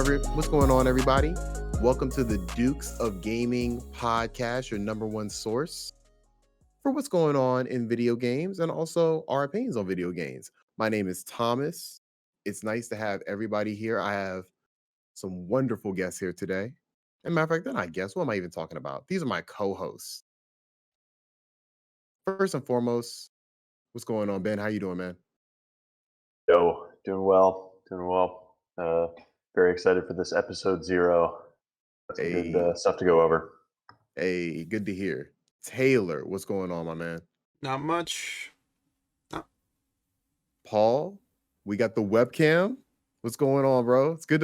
What's going on, everybody? Welcome to the Dukes of Gaming podcast, your number one source for what's going on in video games and also our opinions on video games. My name is Thomas. It's nice to have everybody here. I have some wonderful guests here today. And matter of fact, they're not guests. What am I even talking about? These are my co-hosts. First and foremost, what's going on, Ben? How you doing, man? Yo, doing well. Very excited for this episode 0. That's some good stuff to go over. Hey, good to hear. Taylor, what's going on, my man? Not much. Paul, we got the webcam. What's going on, bro? It's good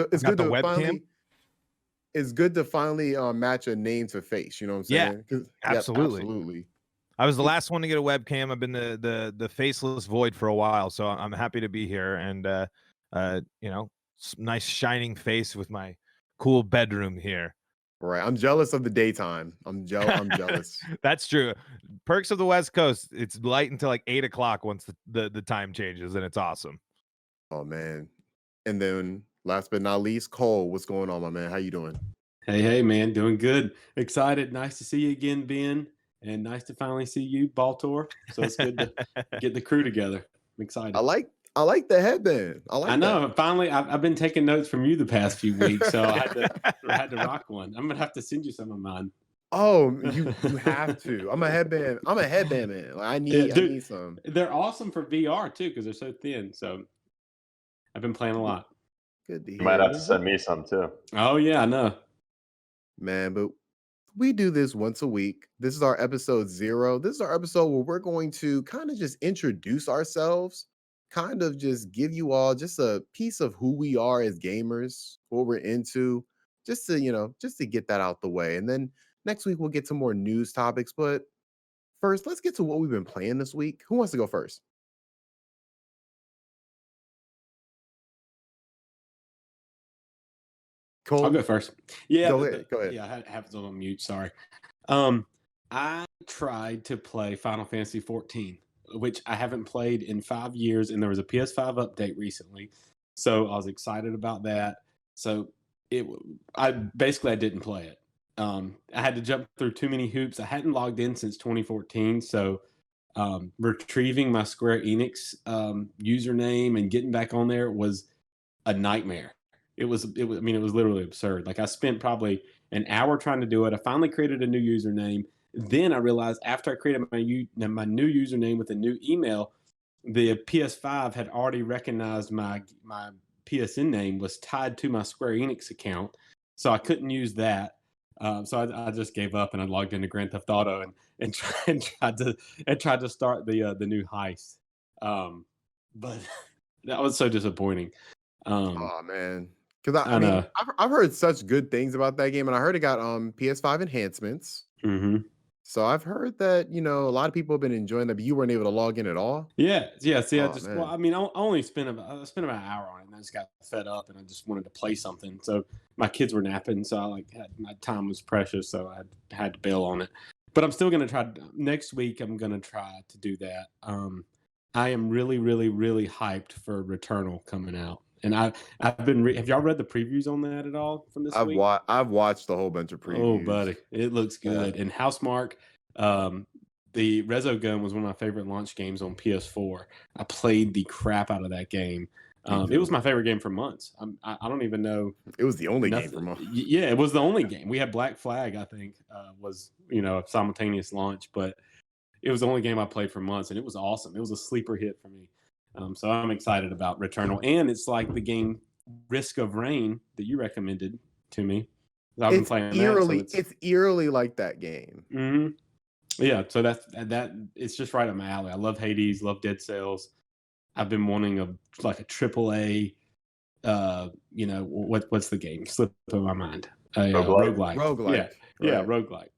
to finally match a name to face. You know what I'm saying? Yeah, absolutely. Yep, absolutely. I was the last one to get a webcam. I've been the faceless void for a while, so I'm happy to be here and nice shining face with my cool bedroom here. Right. I'm jealous of the daytime. I'm jealous. That's true. Perks of the West Coast. It's light until like 8 o'clock once the time changes, and it's awesome. Oh man. And then last but not least, Cole, what's going on, my man? How you doing? Hey, man, doing good. Excited. Nice to see you again, Ben. And nice to finally see you, Baltor. So it's good to get the crew together. I'm excited. I like the headband. I know. That. Finally, I've been taking notes from you the past few weeks, so I had to rock one. I'm gonna have to send you some of mine. Oh, you have to. I'm a headband man. Like, I need some. They're awesome for VR too because they're so thin. So I've been playing a lot. Good to hear. You might have to send me some too. Oh yeah, I know. Man, but we do this once a week. This is our episode 0. This is our episode where we're going to kind of just introduce ourselves, kind of just give you all just a piece of who we are as gamers, what we're into, just to get that out the way. And then next week we'll get to more news topics. But first, let's get to what we've been playing this week. Who wants to go first? Cole? I'll go first. Yeah, go ahead. Yeah, I have it on mute. Sorry. I tried to play Final Fantasy 14, which I haven't played in 5 years, and there was a PS5 update recently, so I was excited about that. So I didn't play it. I had to jump through too many hoops. I hadn't logged in since 2014, so retrieving my Square Enix username and getting back on there was a nightmare. It was literally absurd. Like I spent probably an hour trying to do it. I finally created a new username. Then I realized after I created my new username with a new email, the PS5 had already recognized my PSN name was tied to my Square Enix account, so I couldn't use that. So I just gave up and I logged into Grand Theft Auto and tried to start the new heist. But that was so disappointing. Oh man. Because I've heard such good things about that game, and I heard it got PS5 enhancements. Mm-hmm. So I've heard that a lot of people have been enjoying that, but you weren't able to log in at all. Yeah. See, Oh, I only spent about an hour on it, and I just got fed up, and I just wanted to play something. So my kids were napping, so my time was precious, so I had to bail on it. But I'm still gonna try next week. I'm gonna try to do that. I am really, really, really hyped for Returnal coming out. And I've been. Have y'all read the previews on that at all from this week? I've watched a whole bunch of previews. Oh, buddy, it looks good. Yeah. And Housemarque, the Resogun was one of my favorite launch games on PS4. I played the crap out of that game. It was my favorite game for months. I don't even know. It was the only game for months. Yeah, it was the only game. We had Black Flag, I think, was a simultaneous launch, but it was the only game I played for months, and it was awesome. It was a sleeper hit for me. So I'm excited about Returnal, and it's like the game Risk of Rain that you recommended to me. I've been playing that. It's eerily like that game. Mm-hmm. Yeah, so that it's just right up my alley. I love Hades, love Dead Cells. I've been wanting a AAA. What's the game? Slipped in my mind. Roguelike. Yeah, roguelike.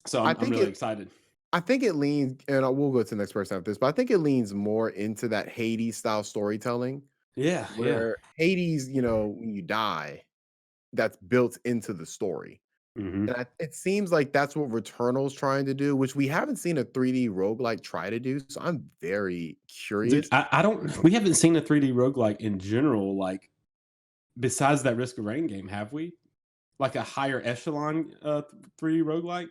So I'm really excited. I think it leans, and we'll go to the next person after this, but I think it leans more into that Hades style storytelling. Yeah. Where Hades, when you die, that's built into the story. Mm-hmm. And it seems like that's what Returnal's trying to do, which we haven't seen a 3D roguelike try to do. So I'm very curious. Dude, we haven't seen a 3D roguelike in general, like besides that Risk of Rain game, have we? Like a higher echelon 3D roguelike?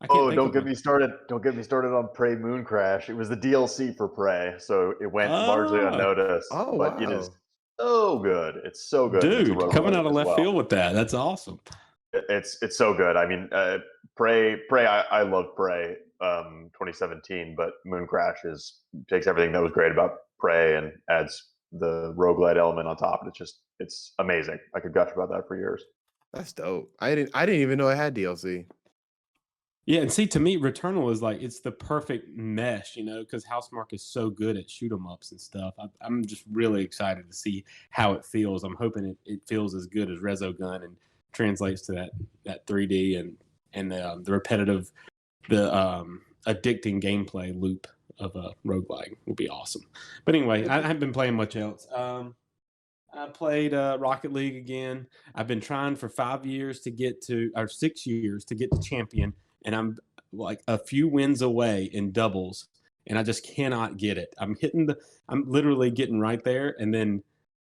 I can't Oh, think don't of get one. me started. Don't get me started on Prey Moon Crash. It was the DLC for Prey, so it went largely Ah, unnoticed. Oh, But it is wow. so good. It's so good, and it's a dude, coming out roguelike of as left well. field with that. That's awesome. It's so good. I mean, Prey. I love Prey. 2017, but Moon Crash takes everything that was great about Prey and adds the roguelite element on top. It's amazing. I could gush about that for years. That's dope. I didn't even know it had DLC. Yeah, and see, to me, Returnal is like it's the perfect mesh, because Housemarque is so good at shoot 'em ups and stuff. I'm just really excited to see how it feels. I'm hoping it feels as good as Resogun and translates to that 3D and the repetitive, the addicting gameplay loop of a roguelike will be awesome. But anyway, I haven't been playing much else. I played Rocket League again. I've been trying for 5 years to get to, or 6 years to get to champion, and I'm like a few wins away in doubles, and I just cannot get it. I'm literally getting right there, and then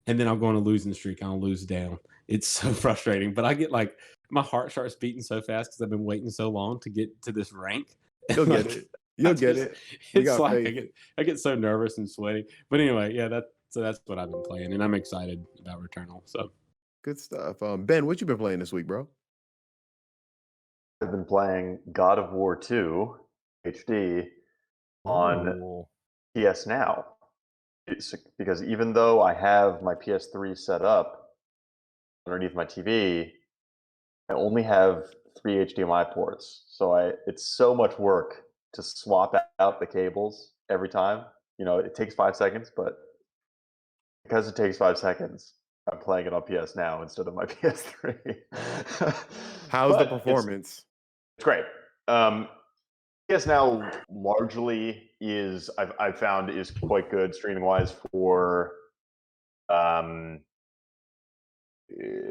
I'll go on a losing streak. I'll lose down. It's so frustrating, but I get like my heart starts beating so fast because I've been waiting so long to get to this rank. You'll get Like, it. You'll get it. We It's got like faith. I get so nervous and sweaty. But anyway, yeah, that's what I've been playing, and I'm excited about Returnal. So Good stuff. Ben, what you been playing this week, bro? I've been playing God of War 2 HD on Ooh. PS Now. Because even though I have my PS3 set up underneath my TV, I only have 3 HDMI ports. So it's so much work to swap out the cables every time. It takes 5 seconds, but because it takes 5 seconds, I'm playing it on PS Now instead of my PS3. How's the But performance? It's great. PS Now largely I've found is quite good streaming wise for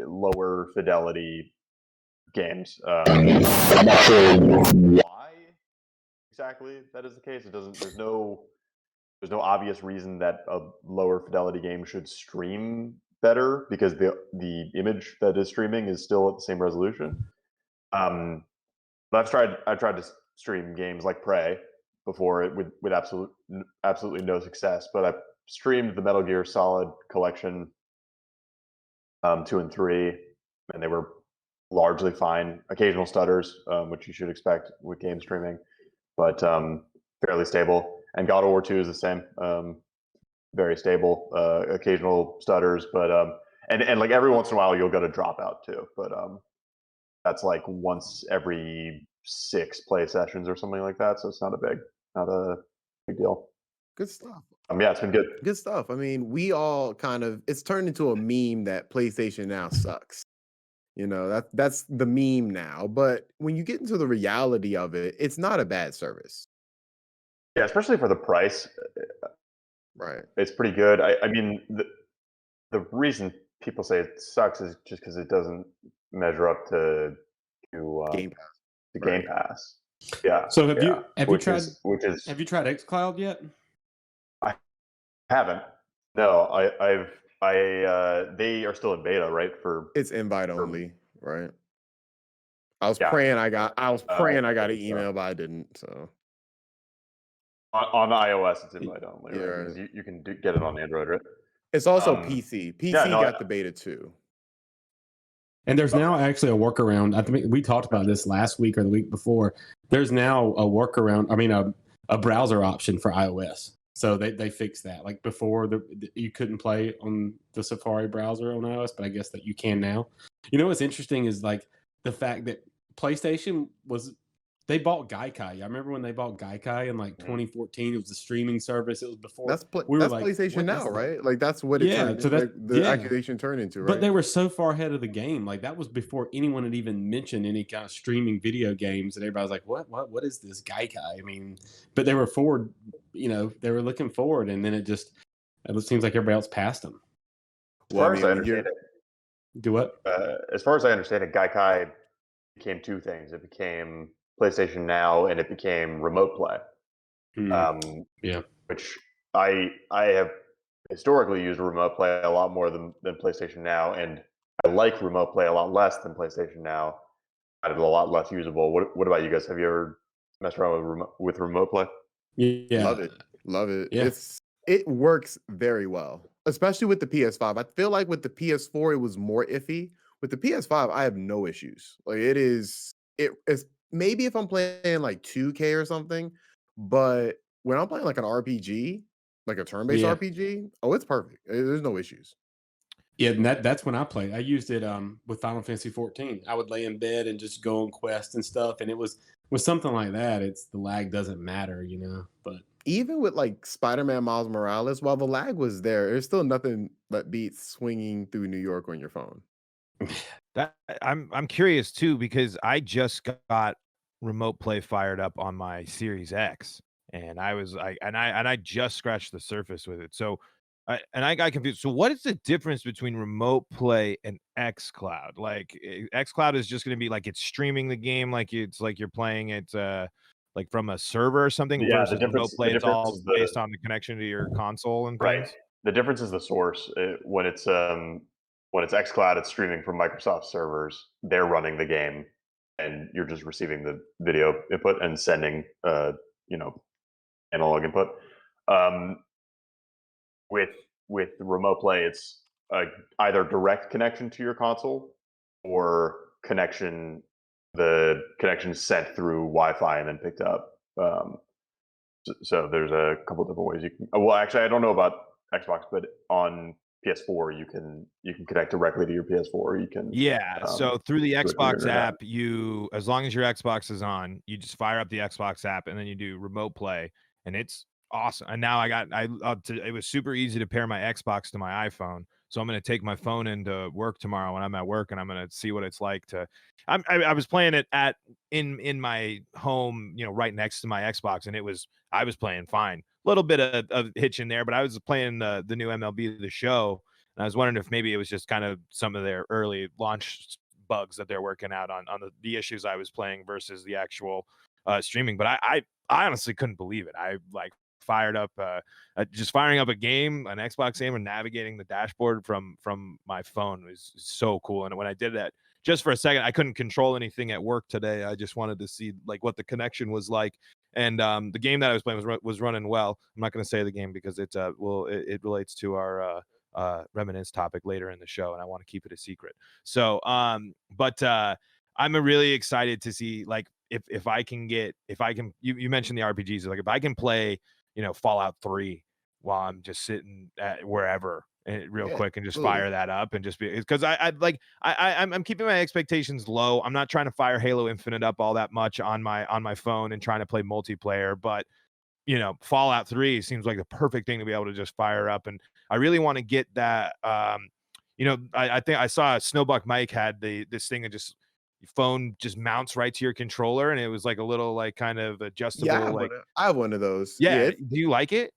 lower fidelity games. I'm not sure why exactly that is the case. It doesn't. There's no obvious reason that a lower fidelity game should stream better because the image that is streaming is still at the same resolution. But I've tried to stream games like Prey before with absolutely no success. But I streamed the Metal Gear Solid collection 2 and 3, and they were largely fine. Occasional stutters, which you should expect with game streaming, but fairly stable. And God of War 2 is the same, very stable. Occasional stutters, but and like every once in a while you'll get a dropout too, but that's like once every 6 play sessions or something like that. So it's not a big deal. Good stuff. Yeah, it's been good. Good stuff. I mean, we all it's turned into a meme that PlayStation Now sucks. That's the meme now. But when you get into the reality of it, it's not a bad service. Yeah, especially for the price. Right. It's pretty good. I mean, the reason people say it sucks is just because it doesn't measure up to Game Pass. Game Pass. Yeah. So have you tried Xcloud yet? I haven't. No, they are still in beta, right? It's invite only, right? I was praying I got an email, but I didn't. So on iOS, it's invite only, yeah, right? Because you can get it on Android, right? It's also PC. PC got the beta too. And there's now actually a workaround. I think we talked about this last week or the week before. There's now a workaround. I mean, a browser option for iOS. So they fixed that. Like before, you couldn't play on the Safari browser on iOS, but I guess that you can now. What's interesting is like the fact that PlayStation they bought Gaikai. I remember when they bought Gaikai in like 2014. It was a streaming service. It was before that's like, PlayStation Now, right? Like that's what it turned. So the accusation turned into, right? But they were so far ahead of the game. Like that was before anyone had even mentioned any kind of streaming video games, and everybody was like, "What is this Gaikai?" I mean, but they were forward. They were looking forward, and then it seems like everybody else passed them. As far as I understand it, do what? As far as I understand it, Gaikai became 2 things. It became PlayStation Now, and it became Remote Play. Yeah, which I have historically used remote play a lot more than PlayStation Now, and I like remote play a lot less than PlayStation Now. Find it a lot less usable. What about you guys? Have you ever messed around with remote play? Love Yeah, it. Love it. yeah, It works very well, especially with the PS5. I feel like with the PS4 it was more iffy. With the PS5, I have no issues. Like it's maybe if I'm playing like 2K or something, but when I'm playing like an RPG, like a turn-based yeah. RPG, oh, it's perfect. There's no issues. Yeah, and that's when I played. I used it with Final Fantasy 14. I would lay in bed and just go on quests and stuff, and it was with something like that. It's the lag doesn't matter, you know. But Even with like Spider-Man Miles Morales, while the lag was there, there's still nothing that beats swinging through New York on your phone. That I'm curious too because I just got remote play fired up on my Series X, and I just scratched the surface with it. So, I got confused. So, what is the difference between remote play and XCloud? Like, XCloud is just going to be like it's streaming the game, like it's like you're playing it, like from a server or something, Yeah, the versus remote difference the play. It's difference all is based on the connection to your console and right. things. The difference is the source. When it's XCloud, it's streaming from Microsoft servers. They're running the game, and you're just receiving the video input and sending, you know, analog input. Um, with remote play, it's either direct connection to your console or the connection sent through Wi-Fi and then picked up. So there's a couple different ways you can. Well, actually, I don't know about Xbox, but on PS4 you can connect directly to your PS4. You can Yeah, so through the do it through your Xbox internet. app, you as long as your Xbox is on, you just fire up the Xbox app and then you do remote play, and it's awesome. And now it was super easy to pair my Xbox to my iPhone. So I'm gonna take my phone into work tomorrow when I'm at work, and I'm gonna see what it's like to. I was playing it in my home, right next to my Xbox, and I was playing fine. A little bit of hitch in there, but I was playing the new MLB The Show, and I was wondering if maybe it was just kind of some of their early launch bugs that they're working out on the issues I was playing versus the actual streaming. But I honestly couldn't believe it. I like fired up just firing up a game, an Xbox game, and navigating the dashboard from my phone was so cool. And when I did that, just for a second, I couldn't control anything at work today. I just wanted to see like what the connection was like. And the game that I was playing was running well. I'm not going to say the game because it relates to our Reminisce topic later in the show, and I want to keep it a secret. So, but I'm really excited to see like if I can you mentioned the RPGs, like if I can play, Fallout 3 while I'm just sitting at wherever real Yeah, quick and just absolutely. fire that up and just be because I'm keeping my expectations low. I'm not trying to fire Halo Infinite up all that much on my phone and trying to play multiplayer, but Fallout 3 seems like the perfect thing to be able to just fire up. And I really want to get that. I think I saw Snowbuck Mike had this thing that just your phone just mounts right to your controller, and it was like a little like kind of Yeah, adjustable. Like, I have one of those. Yeah, yeah, do you like it?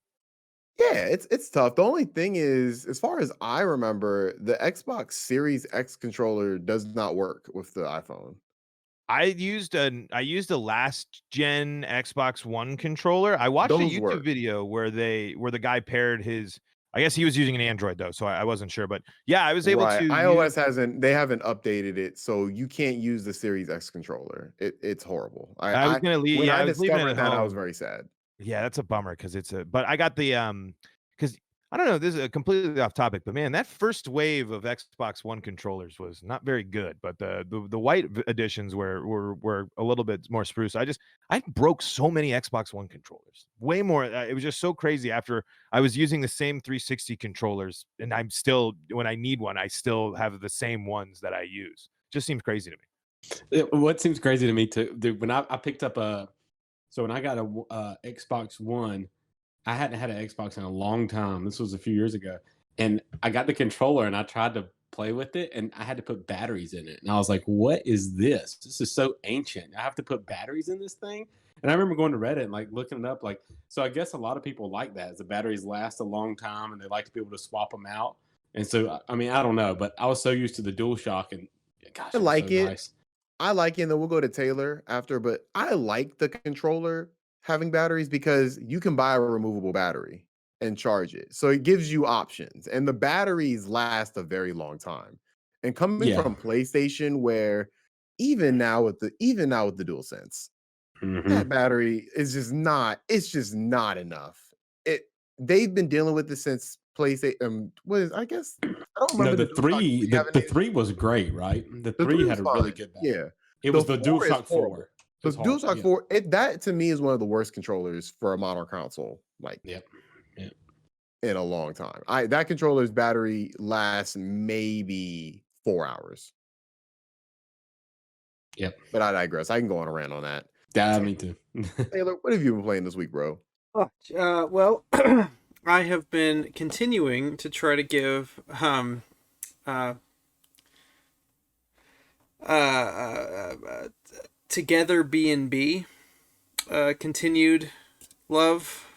it's tough. The only thing is, as far as I remember, the Xbox Series X controller does not work with the iPhone. I used a last gen Xbox One controller. I watched a Those YouTube work. video where the guy paired his. I guess he was using an Android though, so I wasn't sure. But yeah, I was able Right. to iOS use. they haven't updated it, so you can't use the Series X controller. It's horrible. I was gonna leave. When Yeah, I I was leaving it discovered at that, I was home. very sad. Yeah, that's a bummer because but I got the because I don't know, this is a completely off topic, but man, that first wave of Xbox One controllers was not very good. But the white editions were a little bit more spruce. I broke so many Xbox One controllers, way more. It was just so crazy. After I was using the same 360 controllers, and I'm still when I need one, I still have the same ones that I use. Just seems crazy to me. what seems crazy to me too, dude, when I picked up so when I got a Xbox One, I hadn't had an Xbox in a long time. This was a few years ago, and I got the controller and I tried to play with it, and I had to put batteries in it, and I was like, "What is this? This is so ancient. I have to put batteries in this thing." And I remember going to Reddit and like looking it up, like, so I guess a lot of people like that. Is the batteries last a long time, and they like to be able to swap them out. And so, I mean, I don't know, but I was so used to the DualShock, and gosh, I it was so like it. nice. I like it, and then we'll go to Taylor after, but I like the controller having batteries because you can buy a removable battery. and charge it. So it gives you options, and the batteries last a very long time. And coming Yeah. from PlayStation, where even now with the DualSense, Mhm. that battery is just not. It's just not enough. It they've been dealing with this since PlayStation. I guess I don't No, remember the the DualShock 3 3 having the any. 3 was great, right? The The 3 3 had was a really fine. good battery. Yeah. It The was the 4 is DualShock horrible. 4. The It's horrible. DualShock Yeah. 4, that to me is one of the worst controllers for a modern console, like Yep. Yep. in a long time. That controller's battery lasts maybe 4 hours. Yep. But I digress. I can go on a rant on that. Yeah, me too. Taylor, what have you been playing this week, bro? Well, I have been continuing to try to give uh, Together B&B continued love,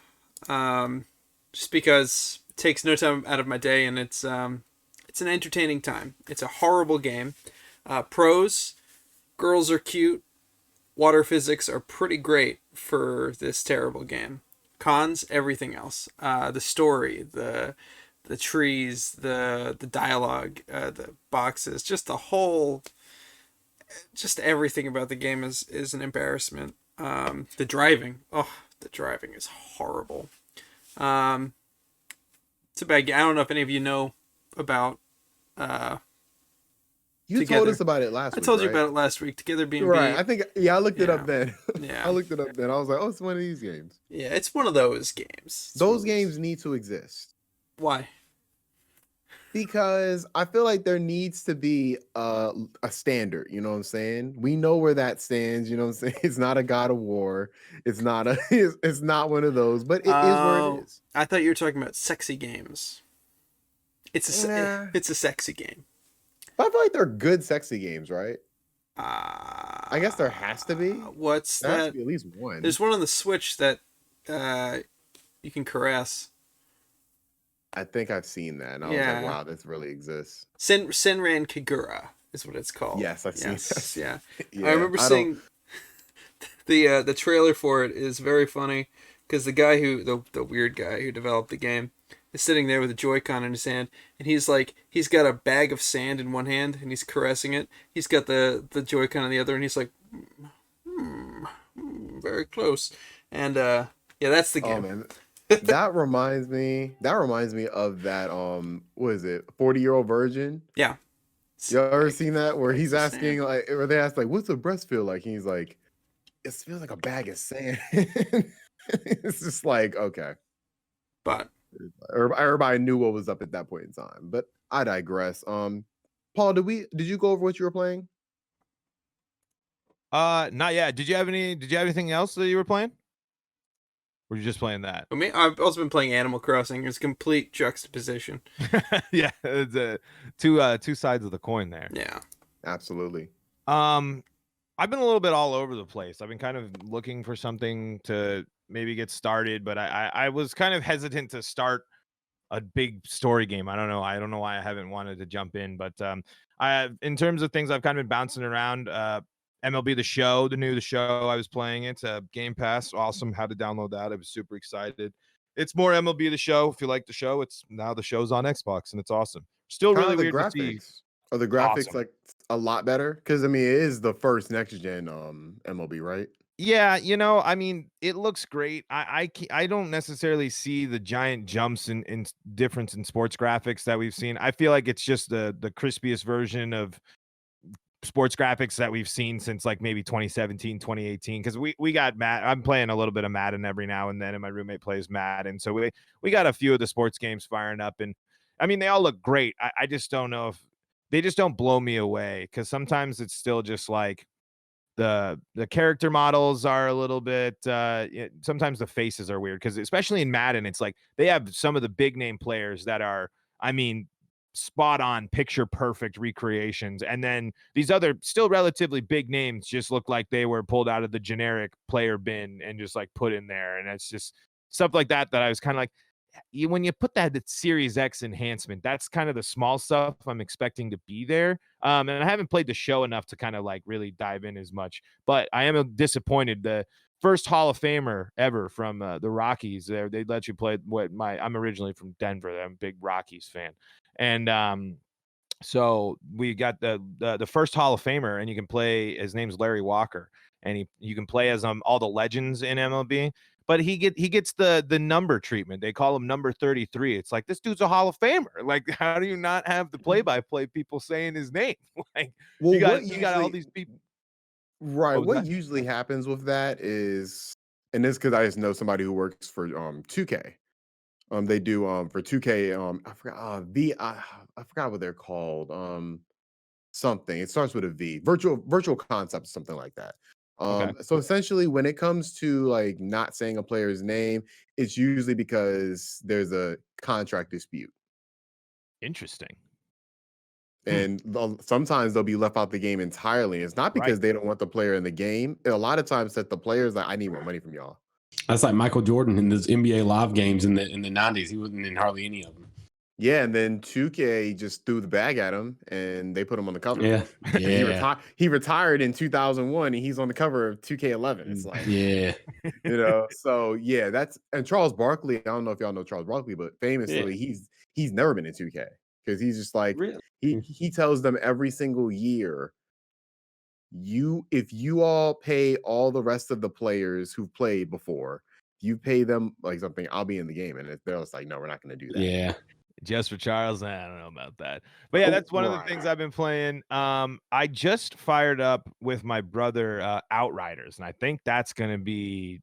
just because it takes no time out of my day, and it's an entertaining time. It's a horrible game. Pros, girls are cute. Water physics are pretty great for this terrible game. Cons, everything else. The story, the trees, the dialogue, the boxes, just everything about the game is an embarrassment. The driving, the driving is horrible. It's a bad game. I don't know if any of you know about. You Together. told us about it last I week. told you right? about it last week. Together B&B. Right. I think I looked it Yeah. up then. Yeah. I looked it up then. I was like, oh, it's one of these games. Yeah, it's one of those games. Those games need to exist. Why? Because I feel like there needs to be a standard, you know what I'm saying? We know where that stands, you know what I'm saying? It's not a God of War. It's not it's not one of those, but it is where it is. I thought you were talking about sexy games. It's Nah. a sexy game. But I feel like they're good sexy games, right? I I guess there has to be. What's There has to that? be at least one. There's one on the Switch that you can caress. I think I've seen that, and I was Yeah. like, wow, this really exists. Senran Kagura is what it's called. Yes, I've seen that. Yeah. Yeah, I remember seeing the trailer for it is very funny because the guy the weird guy who developed the game is sitting there with a Joy-Con in his hand, and he's got a bag of sand in one hand and he's caressing it. He's got the Joy-Con in the other, and he's like, very close. And yeah, that's the game. Oh man, that reminds me of that what is it, 40-Year-Old Virgin? Yeah. You ever seen that where bags he's of asking sand. like, or they ask like, what's the breast feel like? And he's like, it feels like a bag of sand. It's just like, okay. But Everybody knew what was up at that point in time. But I digress. Paul, did you go over what you were playing? Not yet. Did you have anything else that you were playing? Or were you just playing that? I mean, I've also been playing Animal Crossing. It's complete juxtaposition. Yeah, it's two sides of the coin there. Yeah. Absolutely. I've been a little bit all over the place. I've been kind of looking for something to maybe get started, but I was kind of hesitant to start a big story game. I don't know why I haven't wanted to jump in, but in terms of things I've kind of been bouncing around. MLB The Show, the show I was playing. It's Game Pass. Awesome. Had to download that. I was super excited. It's more MLB The Show. If you like the show, it's now the show's on Xbox, and it's awesome. Still Kinda really the weird to see. graphics. Are the graphics Awesome. like a lot better? Because I mean, it is the first next gen MLB, right? Yeah, I mean, it looks great. I don't necessarily see the giant jumps in difference in sports graphics that we've seen. I feel like it's just the crispiest version of sports graphics that we've seen since like maybe 2017, 2018. Because we got I'm playing a little bit of Madden every now and then, and my roommate plays Madden. So we got a few of the sports games firing up, and I mean, they all look great. I just don't know if they just don't blow me away, because sometimes it's still just like the character models are a little bit sometimes the faces are weird, because especially in Madden, it's like they have some of the big name players that are, I mean, spot on picture perfect recreations, and then these other still relatively big names just look like they were pulled out of the generic player bin and just like put in there. And it's just stuff like that I was kind of like, when you put that Series X enhancement, that's kind of the small stuff I'm expecting to be there. And I haven't played the show enough to kind of like really dive in as much, but I am disappointed. first Hall of Famer ever from the Rockies. There, they let you play. I'm originally from Denver. I'm a big Rockies fan, and so we got the first Hall of Famer, and you can play. His name's Larry Walker, and you can play as all the legends in MLB. But he gets the number treatment. They call him number 33. It's like, this dude's a Hall of Famer. Like, how do you not have the play-by-play people saying his name? Like, Well, you got all these people. right. What was What that? usually happens with that is, and this because I just know somebody who works for 2K. They do for 2K. I forgot I forgot what they're called. Something. It starts with a V. Virtual concept, something like that. Okay. So essentially, when it comes to like not saying a player's name, it's usually because there's a contract dispute. Interesting. And sometimes they'll be left out the game entirely. It's not because Right. they don't want the player in the game. A lot of times that the player's like, I need more money from y'all. That's like Michael Jordan in those NBA live games in the 90s. He wasn't in hardly any of them. Yeah, and then 2K just threw the bag at him and they put him on the cover. Yeah. And he retired in 2001 and he's on the cover of 2K11. It's like, Yeah. So yeah, and Charles Barkley, I don't know if y'all know Charles Barkley, but famously he's never been in 2K because he's just like, Really? he tells them every single year, if you all pay all the rest of the players who've played before, you pay them like something, I'll be in the game. And they're just like, no, we're not going to do that. Yeah. Just for Charles, I don't know about that. But yeah, that's one of the things I've been playing. I just fired up with my brother Outriders, and I think that's going to be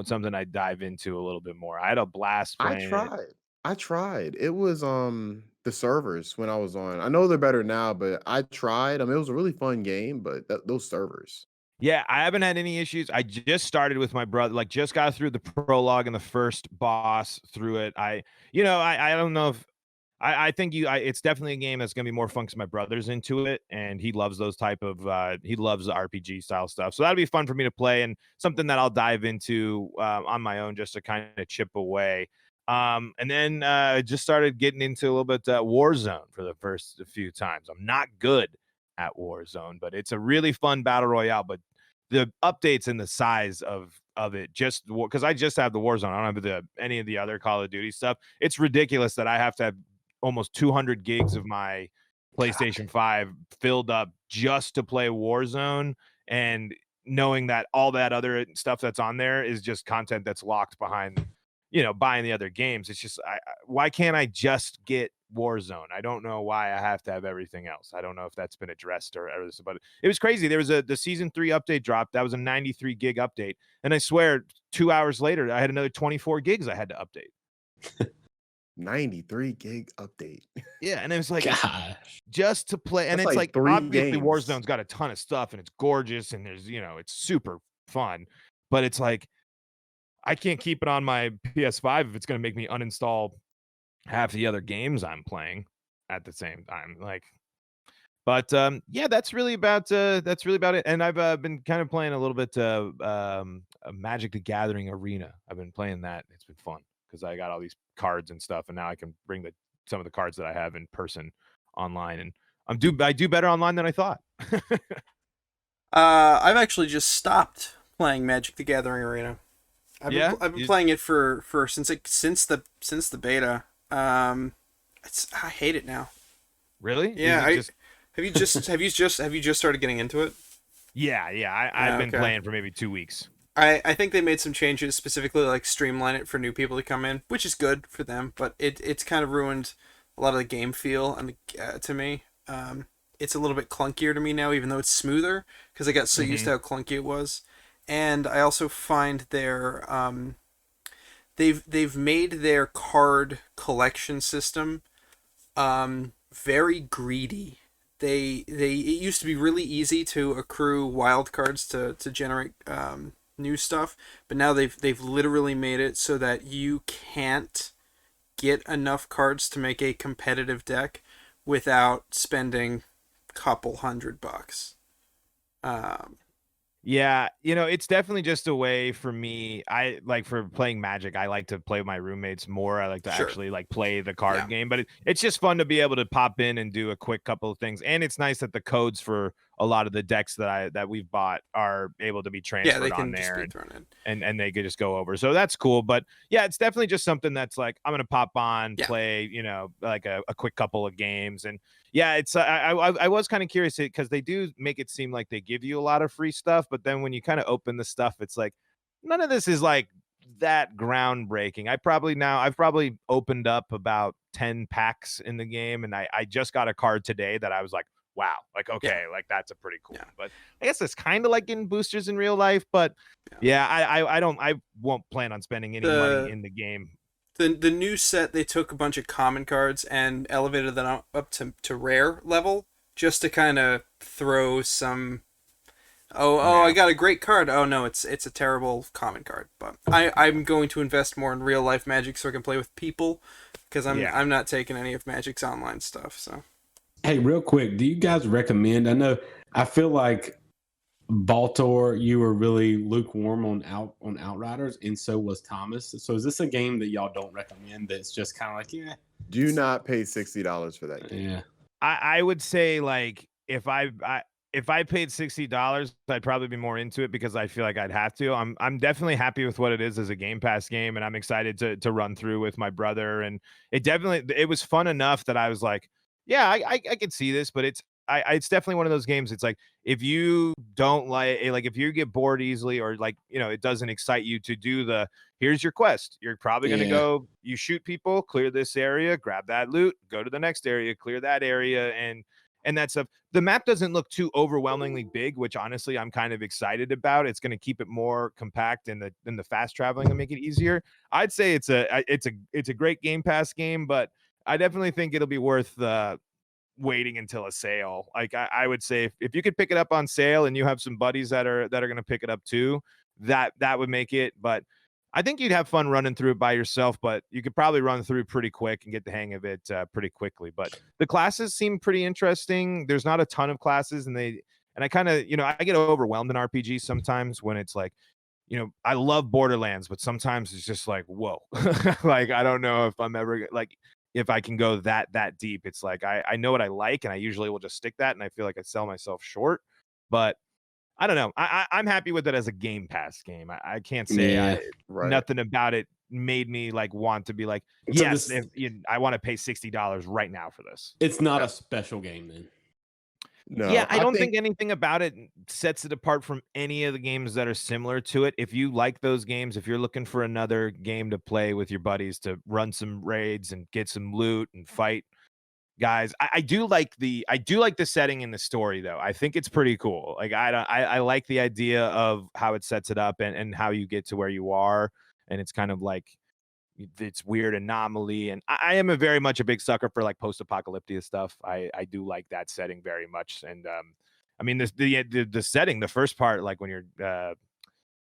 something I dive into a little bit more. I had a blast playing it. I tried. It was the servers when I was on. I know they're better now, but I tried. I mean, it was a really fun game, but those servers. Yeah, I haven't had any issues. I just started with my brother, like just got through the prologue and the first boss through it. I don't know if I think it's definitely a game that's gonna be more fun because my brother's into it and he loves those type of he loves the RPG style stuff. So that'll be fun for me to play and something that I'll dive into on my own just to kind of chip away. And then just started getting into a little bit Warzone for the first few times. I'm not good at Warzone, but it's a really fun battle royale. But the updates and the size of it, just because I just have the Warzone, I don't have any of the other Call of Duty stuff. It's ridiculous that I have to have almost 200 gigs of my PlayStation 5 filled up just to play Warzone, and knowing that all that other stuff that's on there is just content that's locked behind, buying the other games. It's just, why can't I just get Warzone? I don't know why I have to have everything else. I don't know if that's been addressed or but it was crazy. There was the season 3 update drop. That was a 93 gig update. And I swear 2 hours later, I had another 24 gigs I had to update. 93 gig update. Yeah, and it was like, Gosh. just to play. And That's it's like like 3 obviously games. Warzone's got a ton of stuff and it's gorgeous and there's, it's super fun. But it's like, I can't keep it on my PS5 if it's going to make me uninstall half the other games I'm playing at the same time. But yeah, that's really about it. And I've been kind of playing a little bit a Magic the Gathering Arena. I've been playing that. It's been fun because I got all these cards and stuff, and now I can bring some of the cards that I have in person online, and I do better online than I thought. I've actually just stopped playing Magic the Gathering Arena. I've been playing it for since the beta. I hate it now. Really? Yeah. Have you just started getting into it? Yeah. I've been playing for maybe 2 weeks. I think they made some changes, specifically like streamline it for new people to come in, which is good for them. But it's kind of ruined a lot of the game feel and to me. It's a little bit clunkier to me now, even though it's smoother because I got so used to how clunky it was. And I also find their they've made their card collection system very greedy. It used to be really easy to accrue wild cards to generate new stuff, but now they've literally made it so that you can't get enough cards to make a competitive deck without spending a couple $100. Yeah, it's definitely just a way for me. I like for playing Magic, I like to play with my roommates more. I like to actually play the card game, but it's just fun to be able to pop in and do a quick couple of things. And it's nice that the codes for a lot of the decks that we've bought are able to be Yeah, they transferred on can just there, be thrown in. and they could just go over. So that's cool. But yeah, it's definitely just something that's like I'm gonna pop on, Yeah. play, like a quick couple of games. And yeah, it's I was kind of curious because they do make it seem like they give you a lot of free stuff, but then when you kind of open the stuff, it's like none of this is like that groundbreaking. I've probably opened up about 10 packs in the game, and I just got a card today that I was like, wow, like okay, like that's a pretty cool one. But I guess it's kind of like getting boosters in real life. But yeah, I won't plan on spending any money in the game. The new set, they took a bunch of common cards and elevated them up to rare level just to kind of throw some. I got a great card. Oh no, it's a terrible common card. But I'm going to invest more in real life Magic so I can play with people, because I'm not taking any of Magic's online stuff. So Hey, real quick, do you guys recommend? I feel like Baltor, you were really lukewarm on Outriders, and so was Thomas. So is this a game that y'all don't recommend? That's just kind of like, yeah, Do not pay $60 for that game. yeah. I would say like if I paid $60, I'd probably be more into it because I feel like I'd have to. I'm definitely happy with what it is as a Game Pass game, and I'm excited to run through with my brother. And it was fun enough that I was like, yeah, I could see this, but it's definitely one of those games. It's like if you don't like if you get bored easily, or like it doesn't excite you to do here's your quest. You're probably gonna go, you shoot people, clear this area, grab that loot, go to the next area, clear that area, and that stuff. The map doesn't look too overwhelmingly big, which honestly I'm kind of excited about. It's going to keep it more compact, and the fast traveling will make it easier. I'd say it's a great Game Pass game, but I definitely think it'll be worth waiting until a sale. Like I would say if you could pick it up on sale and you have some buddies that are going to pick it up too, that would make it. But I think you'd have fun running through it by yourself, but you could probably run through pretty quick and get the hang of it pretty quickly. But the classes seem pretty interesting. There's not a ton of classes, and I kind of, I get overwhelmed in RPGs sometimes when it's like, I love Borderlands, but sometimes it's just like, whoa, like, I don't know if I'm ever like, if I can go that deep. It's like, I know what I like, and I usually will just stick that. And I feel like I sell myself short, but I don't know. I'm happy with it as a Game Pass game. I can't say nothing about it made me like want to be like, yes, I want to pay $60 right now for this. It's not a special game then. No, Yeah, I don't think anything about it sets it apart from any of the games that are similar to it. If you like those games, if you're looking for another game to play with your buddies to run some raids and get some loot and fight guys, I do like the setting and the story though. I think it's pretty cool. Like I like the idea of how it sets it up and how you get to where you are, and it's kind of like it's weird anomaly. And I am very much a big sucker for like post-apocalyptic stuff. I do like that setting very much. And I mean the setting, the first part, like when you're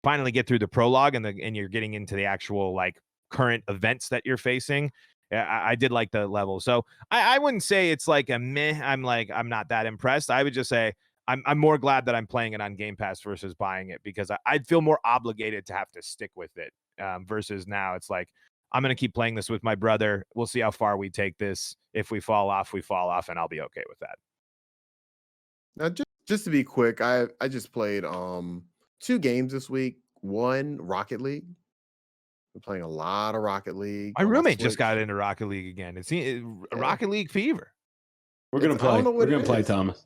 finally get through the prologue and you're getting into the actual like current events that you're facing. I did like the level. So I wouldn't say it's like a meh. I'm not that impressed. I would just say I'm more glad that I'm playing it on Game Pass versus buying it, because I'd feel more obligated to have to stick with it versus now it's like, I'm going to keep playing this with my brother. We'll see how far we take this. If we fall off, and I'll be okay with that. Now, just to be quick, I just played 2 games this week. One, Rocket League. I'm playing a lot of Rocket League. My on roommate just Switch. got into Rocket League again. It's Rocket League fever. We're gonna play. We're gonna play, is. Thomas.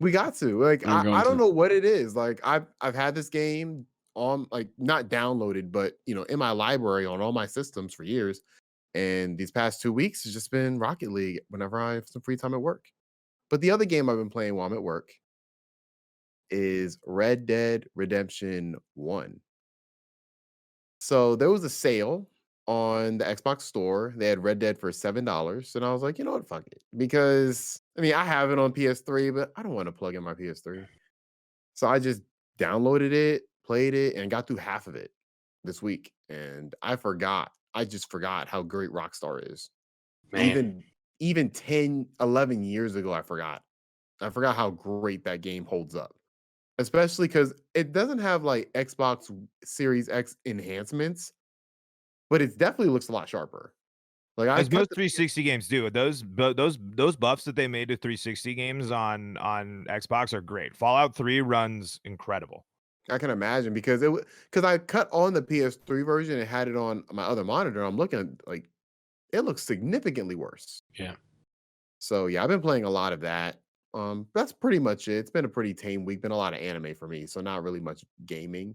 We got to. Like, I don't to. know what it is. Like, I've had this game on, like, not downloaded, but in my library on all my systems for years. And these past 2 weeks has just been Rocket League whenever I have some free time at work. But the other game I've been playing while I'm at work is Red Dead Redemption 1. So there was a sale on the Xbox store. They had Red Dead for $7. And I was like, you know what? Fuck it. Because, I mean, I have it on PS3, but I don't want to plug in my PS3. So I just downloaded it, played it, and got through half of it this week. And I just forgot how great Rockstar is. Man. Even 10, 11 years ago, I forgot. I forgot how great that game holds up. Especially because it doesn't have like Xbox Series X enhancements, but it definitely looks a lot sharper. Like I As kept most the 360 games do. Those buffs that they made to 360 games on Xbox are great. Fallout 3 runs incredible. I can imagine because because I cut on the PS3 version and had it on my other monitor. I'm looking at, like, it looks significantly worse. Yeah. So yeah, I've been playing a lot of that. That's pretty much it. It's been a pretty tame week. Been a lot of anime for me, so not really much gaming.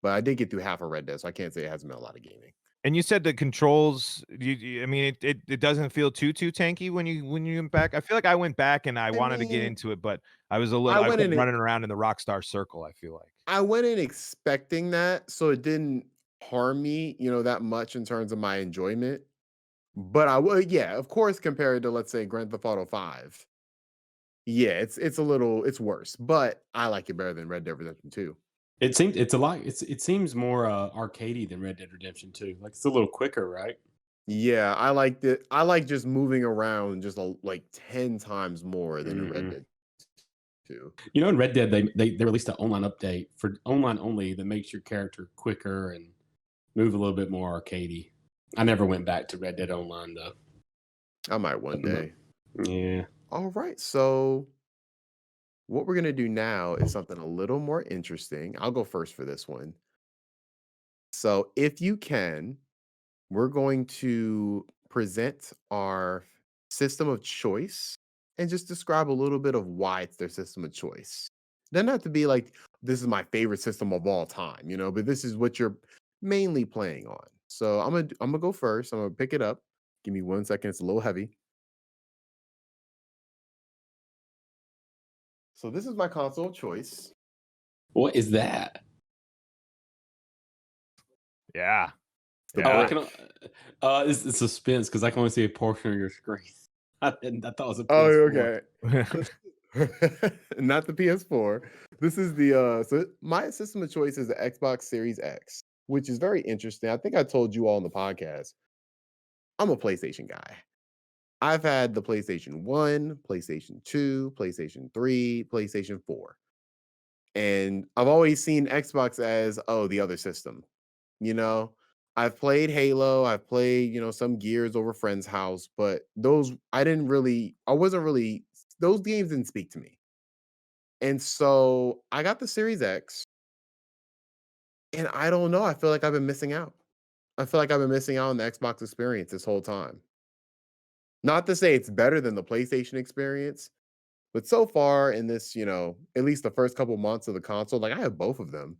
But I did get through half of Red Dead, so I can't say it hasn't been a lot of gaming. And you said the controls, I mean, it doesn't feel too tanky when you went back. I feel like I went back and I I wanted to get mean, into it, but I I I went kept in running around in the Rockstar circle, I feel like. I went in expecting that, so it didn't harm me, that much in terms of my enjoyment. But I would, yeah, of course, compared to, let's say, Grand Theft Auto 5. Yeah, it's worse, but I like it better than Red Dead Redemption 2. It seems more arcadey than Red Dead Redemption 2. Like it's a little quicker, right? Yeah, I liked it. I like just moving around just like 10 times more than in Red Hmm. Dead 2. In Red Dead they released an online update for online only that makes your character quicker and move a little bit more arcadey. I never went back to Red Dead Online though. I might one day. Yeah. All right, so what we're gonna do now is something a little more interesting. I'll go first for this one. So if you can, we're going to present our system of choice and just describe a little bit of why it's their system of choice. Doesn't have to be like this is my favorite system of all time, but this is what you're mainly playing on. So I'm gonna go first. I'm gonna pick it up. Give me 1 second. It's a little heavy. So this is my console of choice. What is that? Yeah. The Oh, I brick. can. It's suspense because I can only see a portion of your screen. I thought it was a Oh, PS4. okay. Not the PS4. This is so my system of choice is the Xbox Series X, which is very interesting. I think I told you all on the podcast. I'm a PlayStation guy. I've had the PlayStation 1, PlayStation 2, PlayStation 3, PlayStation 4. And I've always seen Xbox as, oh, the other system. You know, I've played Halo, I've played, some Gears over friend's house, but I wasn't really, those games didn't speak to me. And so I got the Series X, and I don't know. I feel like I've been missing out. I feel like I've been missing out on the Xbox experience this whole time. Not to say it's better than the PlayStation experience, but so far in this, at least the first couple months of the console, like I have both of them.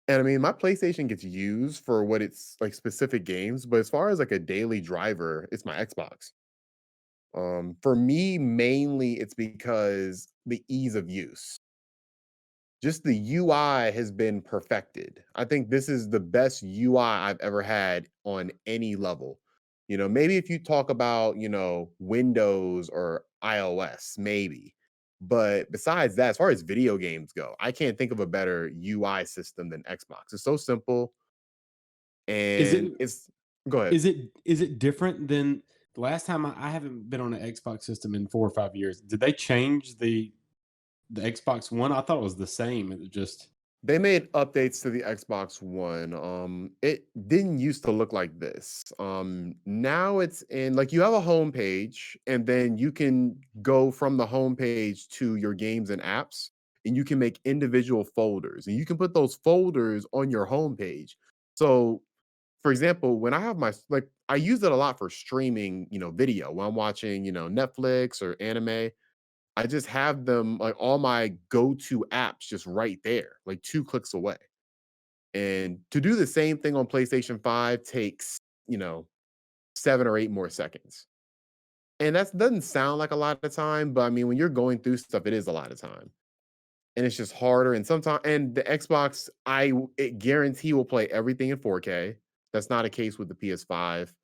And I mean, my PlayStation gets used for what it's like specific games, but as far as like a daily driver, it's my Xbox. For me, mainly it's because the ease of use. Just the UI has been perfected. I think this is the best UI I've ever had on any level. Maybe if you talk about, Windows or iOS, maybe. But besides that, as far as video games go, I can't think of a better UI system than Xbox. It's so simple Is it and it's go ahead. is it different than the last time I haven't been on an Xbox system in 4 or 5 years? Did they change the Xbox One? I thought it was the same. It was just They made updates to the Xbox One. It didn't used to look like this. Now it's in like you have a home page, and then you can go from the home page to your games and apps, and you can make individual folders, and you can put those folders on your home page. So, for example, when I have like I use it a lot for streaming, video when I'm watching, Netflix or anime. I just have them like all my go-to apps just right there, like 2 clicks away. And to do the same thing on PlayStation 5 takes, you know, 7 or 8 more seconds. And that doesn't sound like a lot of time, but I mean, when you're going through stuff, it is a lot of time. And it's just harder. And sometimes, and the Xbox, it guarantee will play everything in 4K. That's not a case with the PS5.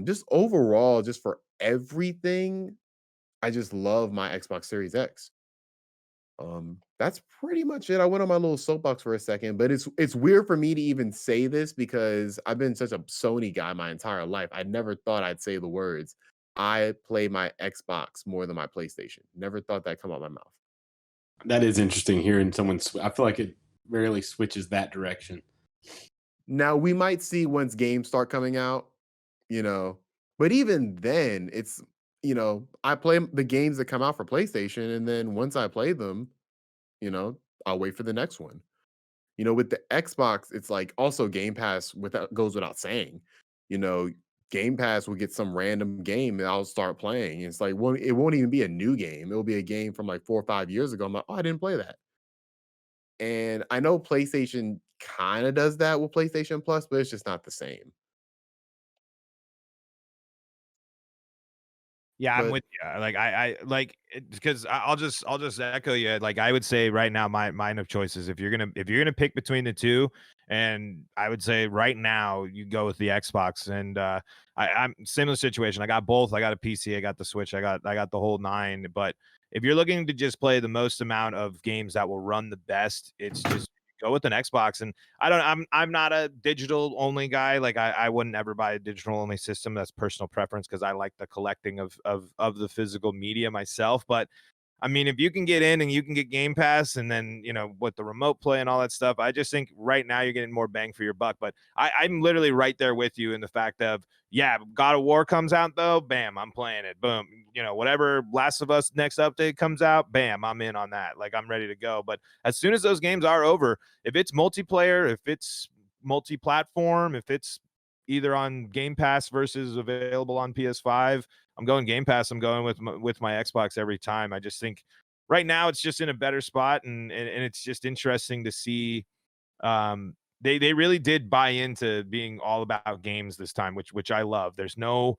Just overall, just for everything, I just love my Xbox Series X. That's pretty much it. I went on my little soapbox for a second, but it's weird for me to even say this because I've been such a Sony guy my entire life. I never thought I'd say the words. I play my Xbox more than my PlayStation. Never thought that'd come out my mouth. that is interesting hearing someone. I feel like it rarely switches that direction. Now we might see once games start coming out, you know, But even then, it's I play the games that come out for PlayStation, and then once I play them, you know, I'll wait for the next one. With the Xbox, it's like also Game Pass goes without saying. You know, Game Pass will get some random game and I'll start playing. It's like it won't even be a new game. It'll be a game from like 4 or 5 years ago. I'm like, oh, I didn't play that. And I know PlayStation kind of does that with PlayStation Plus, but it's just not the same. Yeah, I'm But with you. Like I like because I'll just echo you. Like I would say right now, my mine of choices. If you're gonna pick between the two, and I would say right now you go with the Xbox. And I'm similar situation. I got both. I got a PC. I got the Switch. I got the whole nine. But if you're looking to just play the most amount of games that will run the best, it's just go with an Xbox. And I'm not a digital only guy. Like I wouldn't ever buy a digital only system. That's personal preference because I like the collecting of the physical media myself. But I mean, if you can get in and you can get Game Pass and then, with the remote play and all that stuff, I just think right now you're getting more bang for your buck. But I'm literally right there with you in the fact of, yeah, God of War comes out though, bam, I'm playing it. Boom. Whatever Last of Us next update comes out, bam, I'm in on that. Like I'm ready to go. But as soon as those games are over, if it's multiplayer, if it's multi-platform, if it's either on Game Pass versus available on PS5, I'm going Game Pass. I'm going with my Xbox every time. I just think right now it's just in a better spot, and it's just interesting to see. They really did buy into being all about games this time, which I love. There's no,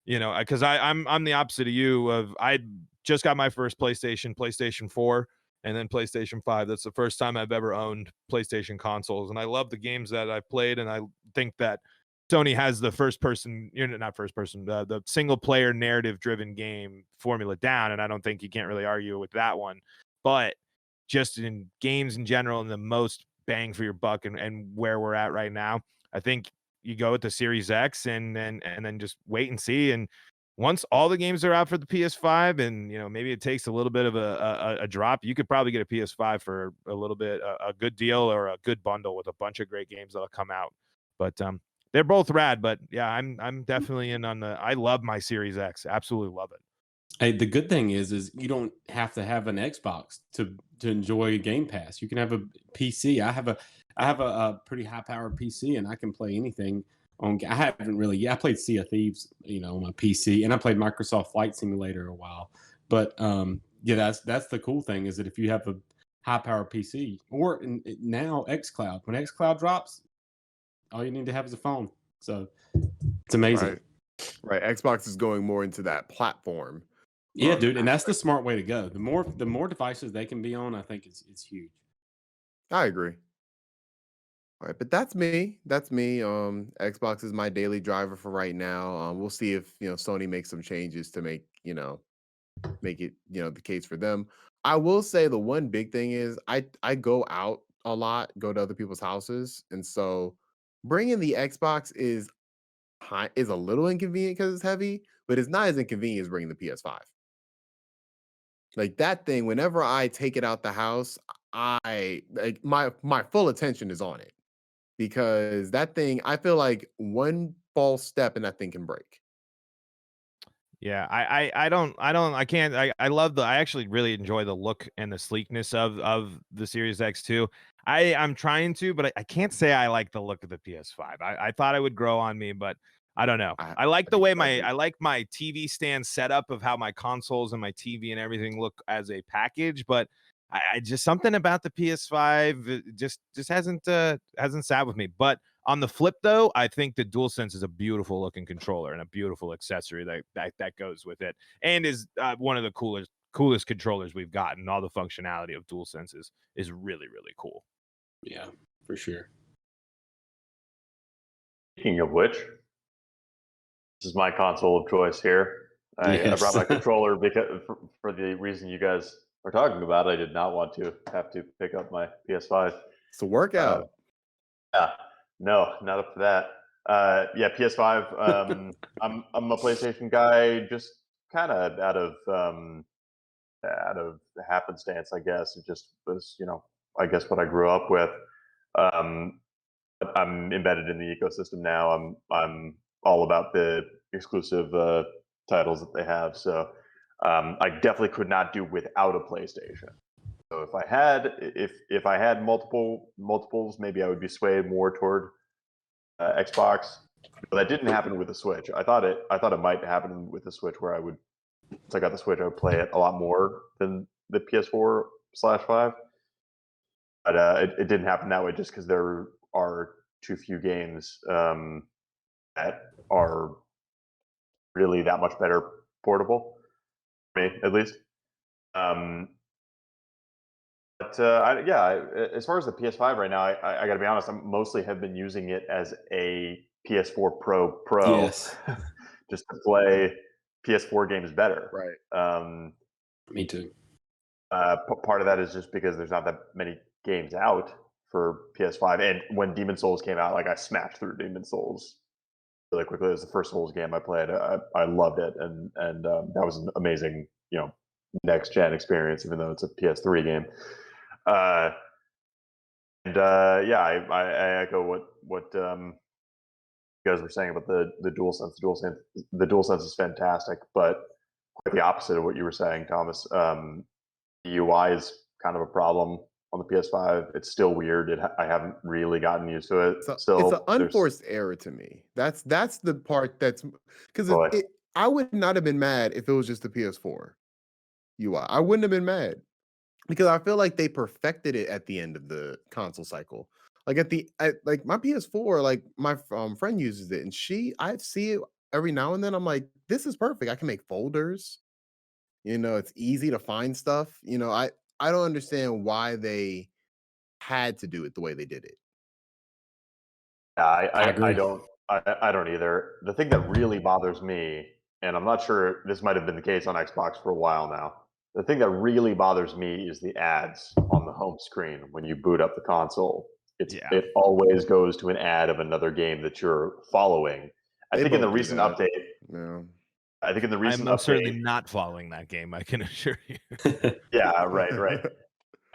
because I'm the opposite of you. I just got my first PlayStation 4, and then PlayStation 5. That's the first time I've ever owned PlayStation consoles, and I love the games that I've played, and I think that Sony has the first person, not first person, the single player narrative driven game formula down. And I don't think you can't really argue with that one. But just in games in general and the most bang for your buck and where we're at right now, I think you go with the Series X and then just wait and see. And once all the games are out for the PS5 and maybe it takes a little bit of a drop, you could probably get a PS5 for a little bit, a good deal or a good bundle with a bunch of great games that'll come out. But they're both rad, but yeah, I'm definitely in on I love my Series X. Absolutely love it. Hey, the good thing is you don't have to have an Xbox to enjoy Game Pass. You can have a PC. I have a pretty high powered PC, and I can play anything on. I haven't really. Yeah, I played Sea of Thieves, on my PC, and I played Microsoft Flight Simulator a while. But yeah, that's the cool thing is that if you have a high powered PC or now XCloud, when XCloud drops, all you need to have is a phone. So it's amazing. Right. Xbox is going more into that platform. Yeah, dude, and that's the smart way to go. The more devices they can be on, I think it's huge. I agree. All right, but that's me. That's me. Xbox is my daily driver for right now. We'll see if Sony makes some changes to make it the case for them. I will say the one big thing is I go out a lot, go to other people's houses, and so bringing the Xbox is a little inconvenient because it's heavy, but it's not as inconvenient as bringing the PS5. Like that thing, whenever I take it out the house, I like my full attention is on it because that thing, I feel like one false step and that thing can break. Yeah, I can't I love I actually really enjoy the look and the sleekness of the Series X too. I'm trying to, but I can't say I like the look of the PS5. I thought it would grow on me, but I don't know. I I like I the think way it's ugly. I like my TV stand setup of how my consoles and my TV and everything look as a package, but I just something about the PS5 just hasn't sat with me. But on the flip, though, I think the DualSense is a beautiful looking controller and a beautiful accessory that goes with it, and is one of the coolest controllers we've gotten. All the functionality of DualSense is really really cool. Yeah, for sure. Speaking of which, this is my console of choice here. I brought Yes. my controller because for the reason you guys are talking about. I did not want to have to pick up my PS5. It's a Uh, workout. yeah, no, not up for that. Yeah, PS5. I'm a PlayStation guy, just kind of out of happenstance, I guess. It just was, I guess what I grew up with. Um, but I'm embedded in the ecosystem now. I'm all about the exclusive titles that they have. So I definitely could not do without a PlayStation. So if I had multiples, maybe I would be swayed more toward Xbox. But that didn't happen with the Switch. I thought it might happen with the Switch, where once I got the Switch, I would play it a lot more than the PS4/5. But it didn't happen that way, just because there are too few games that are really that much better portable, for me at least. As far as the PS5 right now, I got to be honest, I mostly have been using it as a PS4 Pro, Yes. just to play PS4 games better. Right. Me too. Part of that is just because there's not that many games out for PS5, and when Demon Souls came out, like, I smashed through Demon Souls really quickly. It was the first Souls game I played. I loved it, and that was an amazing, next gen experience, even though it's a PS3 game. I echo what you guys were saying about the DualSense. The DualSense is fantastic, but quite the opposite of what you were saying, Thomas. The UI is kind of a problem on the PS5. It's still weird. I haven't really gotten used to it. So Still, it's an unforced error to me. That's the part that's because I would not have been mad if it was just the PS4 UI. I wouldn't have been mad because I feel like they perfected it at the end of the console cycle. Like like my PS4, like my friend uses it, and I see it every now and then. I'm like, this is perfect. I can make folders. It's easy to find stuff. I don't understand why they had to do it the way they did it. Yeah, I agree. I don't either. The thing that really bothers me, and I'm not sure this might have been the case on Xbox for a while now. The thing that really bothers me is the ads on the home screen when you boot up the console. It always goes to an ad of another game that you're following. I think in the recent update, I'm most certainly not following that game, I can assure you. Yeah, right.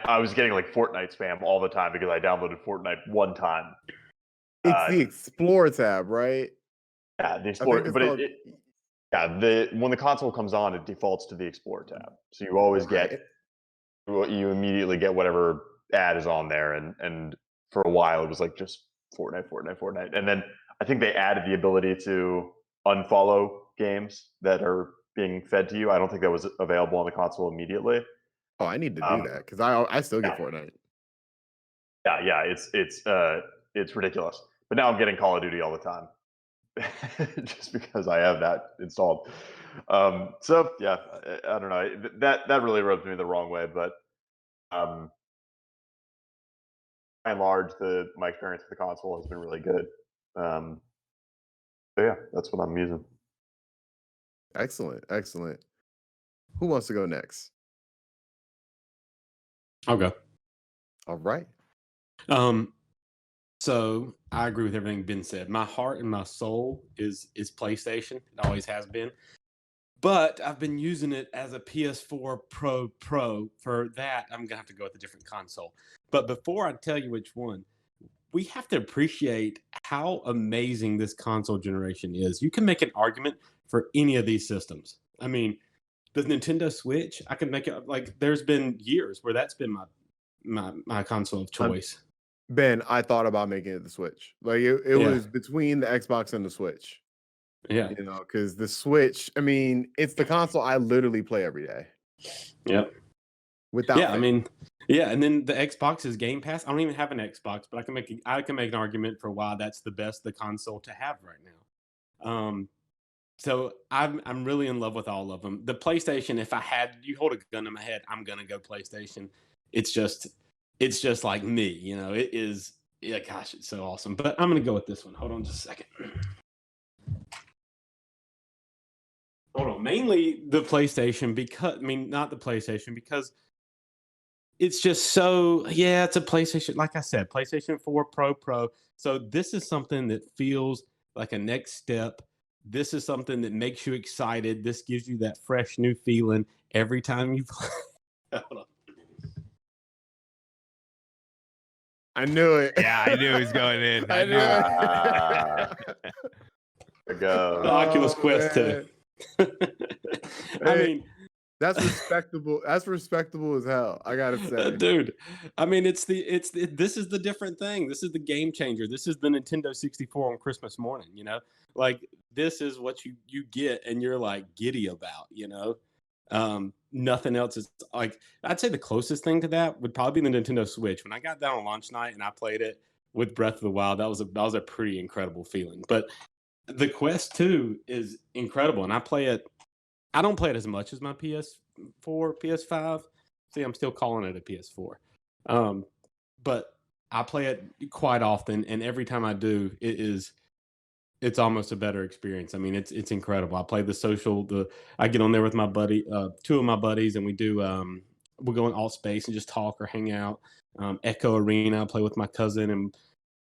I was getting like Fortnite spam all the time because I downloaded Fortnite one time. It's the Explore tab, right? Yeah, the Explore, but when the console comes on, it defaults to the Explore tab. So you always you immediately get whatever ad is on there, and for a while it was like just Fortnite, and then I think they added the ability to unfollow games that are being fed to you. I don't think that was available on the console immediately. Oh, I need to do that because I still get Fortnite. Yeah, it's ridiculous. But now I'm getting Call of Duty all the time, just because I have that installed. So yeah, I don't know. That really rubs me the wrong way, but by and large, my experience with the console has been really good. So yeah, that's what I'm using. Excellent. Who wants to go next? I'll go. All right. So I agree with everything Ben said. My heart and my soul is PlayStation. It always has been. But I've been using it as a PS4 Pro. For that, I'm gonna have to go with a different console. But before I tell you which one, we have to appreciate how amazing this console generation is. You can make an argument for any of these systems. I mean, the Nintendo Switch, I can make it like there's been years where that's been my console of choice. Ben, I thought about making it the Switch. Like it was between the Xbox and the Switch. Yeah. Because the Switch, I mean, it's the console I literally play every day. Yep. Without I mean, and then the Xbox is Game Pass. I don't even have an Xbox, but I can make an argument for why that's the console to have right now. So I'm really in love with all of them. The PlayStation, if you hold a gun to my head, I'm gonna go PlayStation. It's just like me, it is. Yeah, gosh, it's so awesome. But I'm gonna go with this one. Hold on just a second. Hold on. Mainly the PlayStation not the PlayStation because it's just so, it's a PlayStation. Like I said, PlayStation 4 Pro. So this is something that feels like a next step. This is something that makes you excited. This gives you that fresh new feeling every time you play. Hold on. I knew it. Yeah, I knew he was going in. I knew it. There we go. The Oculus Quest 2. man. I Hey, mean, that's respectable. That's respectable as hell. I gotta say. dude, I mean, this is the different thing. This is the game changer. This is the Nintendo 64 on Christmas morning. Like this is what you get, and you're like giddy about. Nothing else is like. I'd say the closest thing to that would probably be the Nintendo Switch. When I got that on launch night and I played it with Breath of the Wild, that was a pretty incredible feeling. But the Quest 2 is incredible, and I don't play it as much as my PS4, PS5. See, I'm still calling it a PS4. But I play it quite often, and every time I do, it's almost a better experience. I mean, it's incredible. I play I get on there with my buddy, two of my buddies, and we'll go in alt space and just talk or hang out. Echo Arena, I play with my cousin, and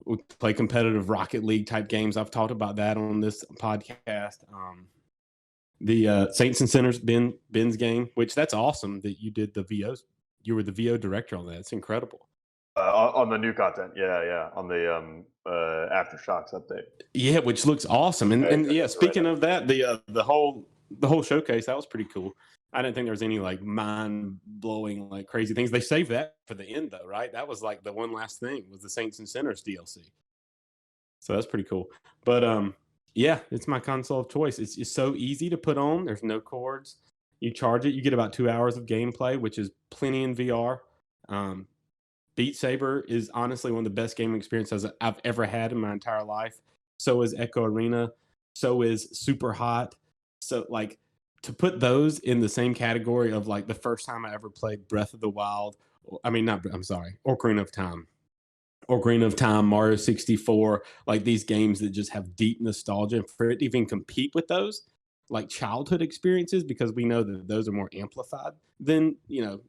we play competitive Rocket League type games. I've talked about that on this podcast. The Saints and Sinners Ben's game, which that's awesome that you did the VOs. You were the VO director on that. It's incredible. On the new content, yeah, on the Aftershocks update. Yeah, which looks awesome. And yeah, That's speaking right. of that, the whole showcase, that was pretty cool. I didn't think there was any like mind blowing like crazy things. They saved that for the end though, right? That was like the one last thing was the Saints and Sinners DLC. So that's pretty cool. But yeah, it's my console of choice. It's so easy to put on. There's no cords. You charge it, you get about 2 hours of gameplay, which is plenty in VR. Beat Saber is honestly one of the best gaming experiences I've ever had in my entire life. So is Echo Arena. So is Super Hot. So like to put those in the same category of like the first time I ever played Breath of the Wild. I'm sorry, Ocarina of Time, Mario 64, like these games that just have deep nostalgia. For it to even compete with those like childhood experiences, because we know that those are more amplified than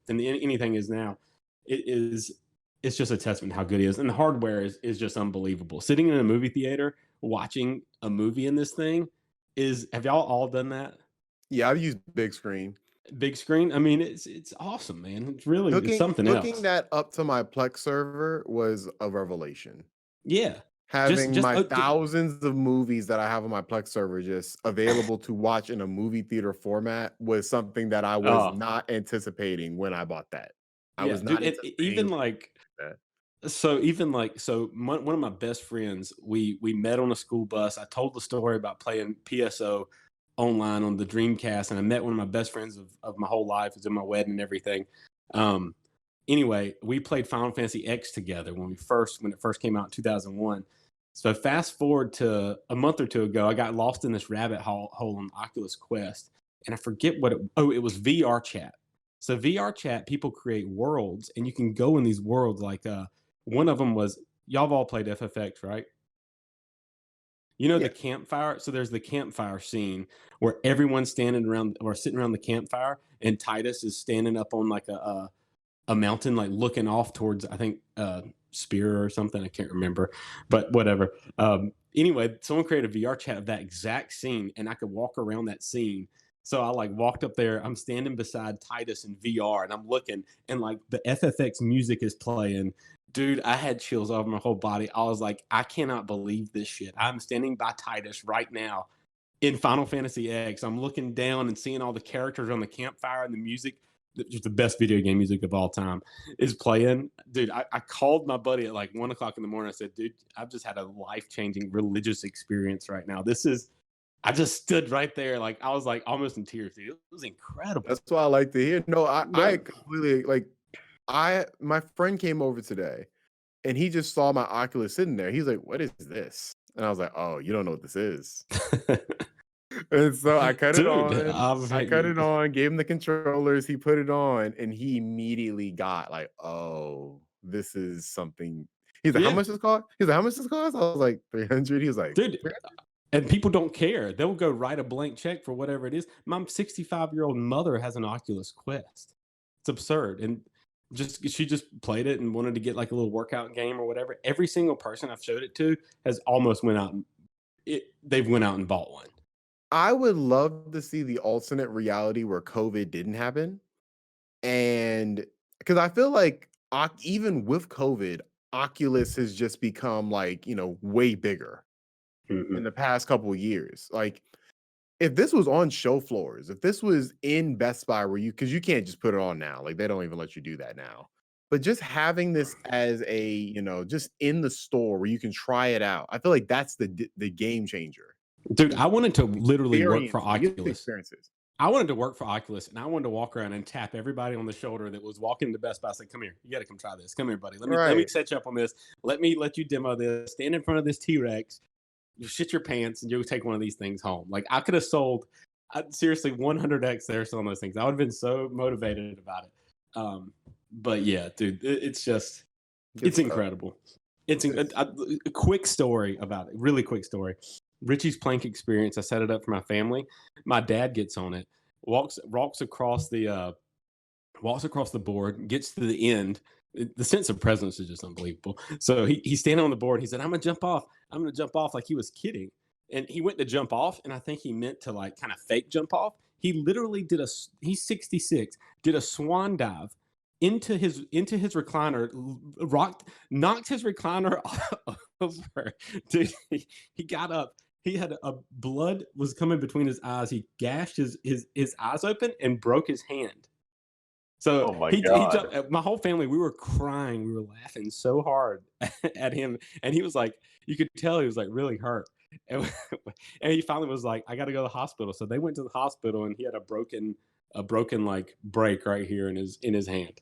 anything is now. It's just a testament to how good he is. And the hardware is just unbelievable. Sitting in a movie theater, watching a movie in this thing have y'all all done that? Yeah, I've used big screen. Big screen? I mean, it's awesome, man. It's something else. Hooking that up to my Plex server was a revelation. Yeah. Having my thousands of movies that I have on my Plex server just available to watch in a movie theater format was something that I was not anticipating when I bought that. I was not even like that. So one of my best friends, we met on a school bus. I told the story about playing PSO online on the Dreamcast, and I met one of my best friends of my whole life. It was in my wedding and everything. Anyway, we played Final Fantasy X together when it first came out in 2001. So fast forward to a month or two ago, I got lost in this rabbit hole on Oculus Quest, and I forget it was VR chat. So VR chat, people create worlds, and you can go in these worlds. Like one of them was, y'all have all played FFX, right? The campfire. So there's the campfire scene where everyone's standing around or sitting around the campfire, and Titus is standing up on like a mountain, like looking off towards, I think, Spear or something. I can't remember, but whatever. Anyway, someone created a VR chat of that exact scene, and I could walk around that scene. So I like walked up there. I'm standing beside Titus in VR, and I'm looking, and like the FFX music is playing. Dude, I had chills over my whole body. I was like, I cannot believe this shit. I'm standing by Titus right now in Final Fantasy X. I'm looking down and seeing all the characters on the campfire, and the music, just the best video game music of all time, is playing. Dude, I called my buddy at like 1 o'clock in the morning. I said, dude, I've just had a life-changing religious experience right now. I just stood right there. Like, I was like almost in tears, dude. It was incredible. That's what I like to hear. No, I completely like, my friend came over today and he just saw my Oculus sitting there. He's like, what is this? And I was like, oh, you don't know what this is. And so I cut it on, gave him the controllers, he put it on, and he immediately got like, oh, this is something. He's like, how much does it cost? He's like, how much does it cost? I was like, 300. He was like, dude, and people don't care. They'll go write a blank check for whatever it is. My 65-year-old mother has an Oculus Quest. It's absurd. And she just played it and wanted to get like a little workout game or whatever. Every single person I've showed it to has almost went out and bought one. I would love to see the alternate reality where COVID didn't happen. And because I feel like even with COVID, Oculus has just become like, way bigger. in the past couple of years. Like, if this was on show floors, if this was in Best Buy where because you can't just put it on now, like they don't even let you do that now. But just having this as a, just in the store where you can try it out, I feel like that's the game changer. Dude, I wanted to literally work for You get the Oculus. experiences. I wanted to work for Oculus, and I wanted to walk around and tap everybody on the shoulder that was walking to Best Buy. I said, "Come here, you got to come try this. Come here, buddy. Let me Right. set you up on this. Let you demo this. Stand in front of this T-Rex. You shit your pants, and you'll take one of these things home." Like, I could have sold seriously 100x there selling those things. I would have been so motivated about it. But yeah, dude, it's just it's incredible. It's a quick story about it. Really quick story. Richie's Plank experience. I set it up for my family. My dad gets on it, walks across the board, gets to the end. The sense of presence is just unbelievable. So he's standing on the board. He said, "I'm gonna jump off. I'm gonna jump off," like he was kidding. And he went to jump off, and I think he meant to like kind of fake jump off. He literally he's 66, did a swan dive into his recliner, knocked his recliner over. Dude, he got up. He had blood was coming between his eyes. He gashed his eyes open and broke his hand. So Oh my he God. jumped, my whole family, we were crying. We were laughing so hard at him. And he was like, you could tell he was like really hurt. And he finally was like, "I got to go to the hospital." So they went to the hospital, and he had a broken like break right here in his hand.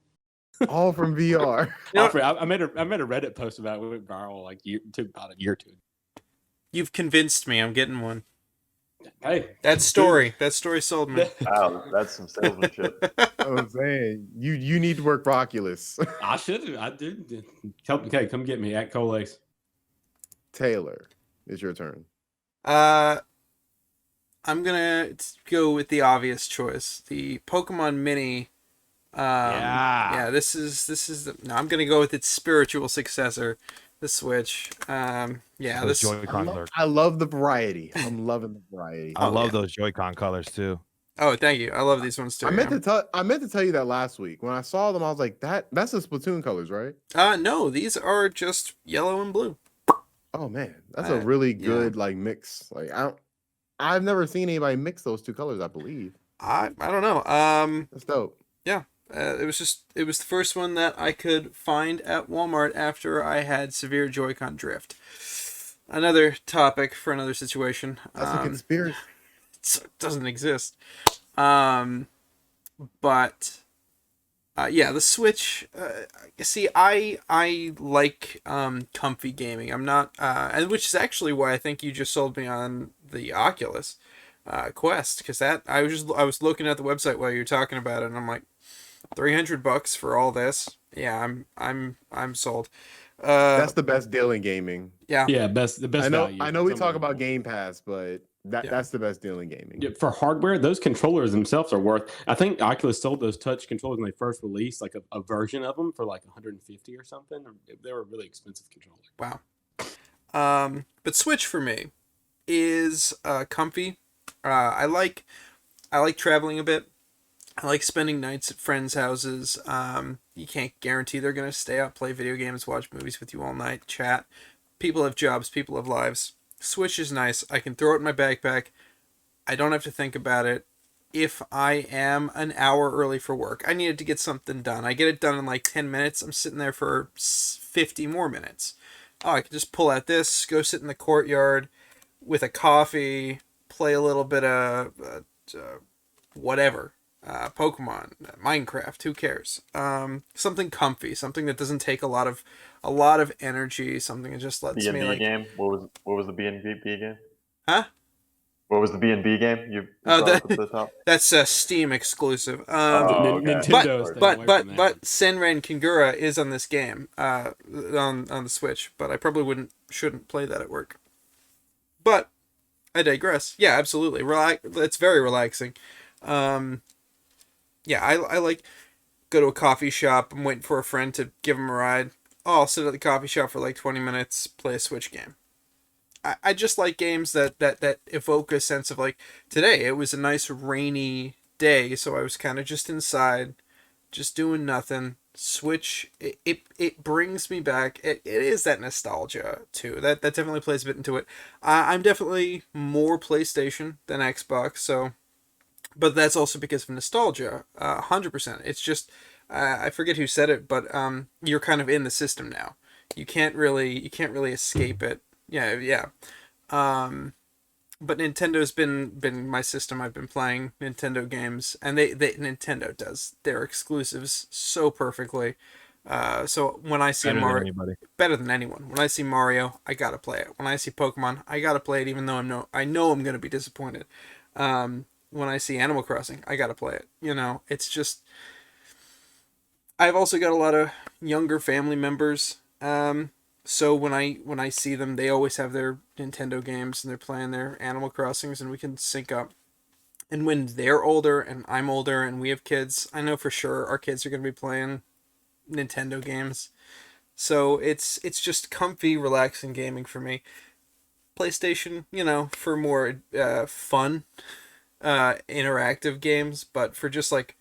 All from VR. I made a Reddit post about it. It went viral like took about a year or two. You've convinced me. I'm getting one. Hey, that story sold me. Wow, that's some salesmanship. I'm saying you need to work for Oculus. I should. I did. Okay, come get me at Colace. Taylor, it's your turn. I'm gonna go with the obvious choice, the Pokemon Mini. This is I'm gonna go with its spiritual successor, the Switch. Those Joy-Con colors. I love the variety. I'm loving the variety. I love those Joy-Con colors too. Oh, thank you. I love these ones too. I meant to tell you that last week when I saw them. I was like, that's the Splatoon colors, right? No, these are just yellow and blue. Oh man, that's a really good like mix. Like I've never seen anybody mix those two colors. I believe. I don't know. That's dope. Yeah. It was the first one that I could find at Walmart after I had severe Joy-Con drift. Another topic for another situation. That's a conspiracy. It doesn't exist. The Switch. See, I like comfy gaming. I'm not, and which is actually why I think you just sold me on the Oculus Quest, because I was looking at the website while you were talking about it, and I'm like, $300 for all this. Yeah, I'm sold. That's the best deal in gaming. Yeah. The best value. I know we talk about Game Pass, but that's the best deal in gaming. Yeah, for hardware, those controllers themselves are worth. I think Oculus sold those touch controllers when they first released, like a version of them for like 150 or something. They were a really expensive controller. Wow. But Switch for me is comfy. I like traveling a bit. I like spending nights at friends' houses. You can't guarantee they're going to stay up, play video games, watch movies with you all night, chat. People have jobs, people have lives. Switch is nice. I can throw it in my backpack. I don't have to think about it. If I am an hour early for work, I needed to get something done. I get it done in like 10 minutes. I'm sitting there for 50 more minutes. Oh, I can just pull out this, go sit in the courtyard with a coffee, play a little bit of whatever. Pokemon, Minecraft, who cares? Something comfy, something that doesn't take a lot of energy, something that just lets me like. Game. What was the B&B game? Huh? What was the B&B game you brought up at the top? That's a Steam exclusive. Nintendo. But Senran Kagura is on this game, on the Switch. But I probably shouldn't play that at work. But I digress. Yeah, absolutely. It's very relaxing. I like go to a coffee shop. I'm waiting for a friend to give him a ride. Oh, I'll sit at the coffee shop for like 20 minutes, play a Switch game. I just like games that evoke a sense of like, today it was a nice rainy day, so I was kind of just inside just doing nothing. Switch, it brings me back. It is that nostalgia too. That definitely plays a bit into it. I'm definitely more PlayStation than Xbox, so, but that's also because of nostalgia. 100%. It's just I forget who said it, but you're kind of in the system now. You can't really escape it. Yeah, yeah. But Nintendo's been my system. I've been playing Nintendo games, and they Nintendo does their exclusives so perfectly. So when I see Better than Mario, anybody. better than anyone. When I see Mario, I gotta play it. When I see Pokemon, I gotta play it, even though I know I'm gonna be disappointed. When I see Animal Crossing, I gotta play it. You know, it's just. I've also got a lot of younger family members. So when I see them, they always have their Nintendo games and they're playing their Animal Crossings, and we can sync up. And when they're older and I'm older and we have kids, I know for sure our kids are going to be playing Nintendo games. So it's just comfy, relaxing gaming for me. PlayStation, for more fun, interactive games, but for just like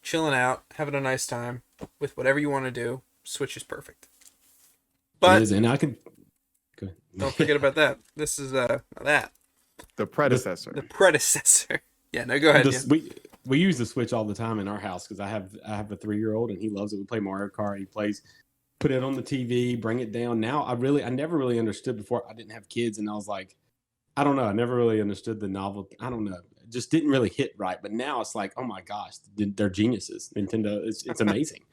chilling out, having a nice time with whatever you want to do, Switch is perfect. It But is, and I can. Go don't forget about that. This is that The predecessor. the predecessor. Yeah, no, go ahead. This, Yeah. we use the Switch all the time in our house because I have a 3-year-old and he loves it. We play Mario Kart. He plays, put it on the TV, bring it down. Now I never really understood before. I didn't have kids, and I was like, I don't know. I never really understood the novel. I don't know. It just didn't really hit right. But now it's like, oh my gosh, they're geniuses. Nintendo, it's amazing,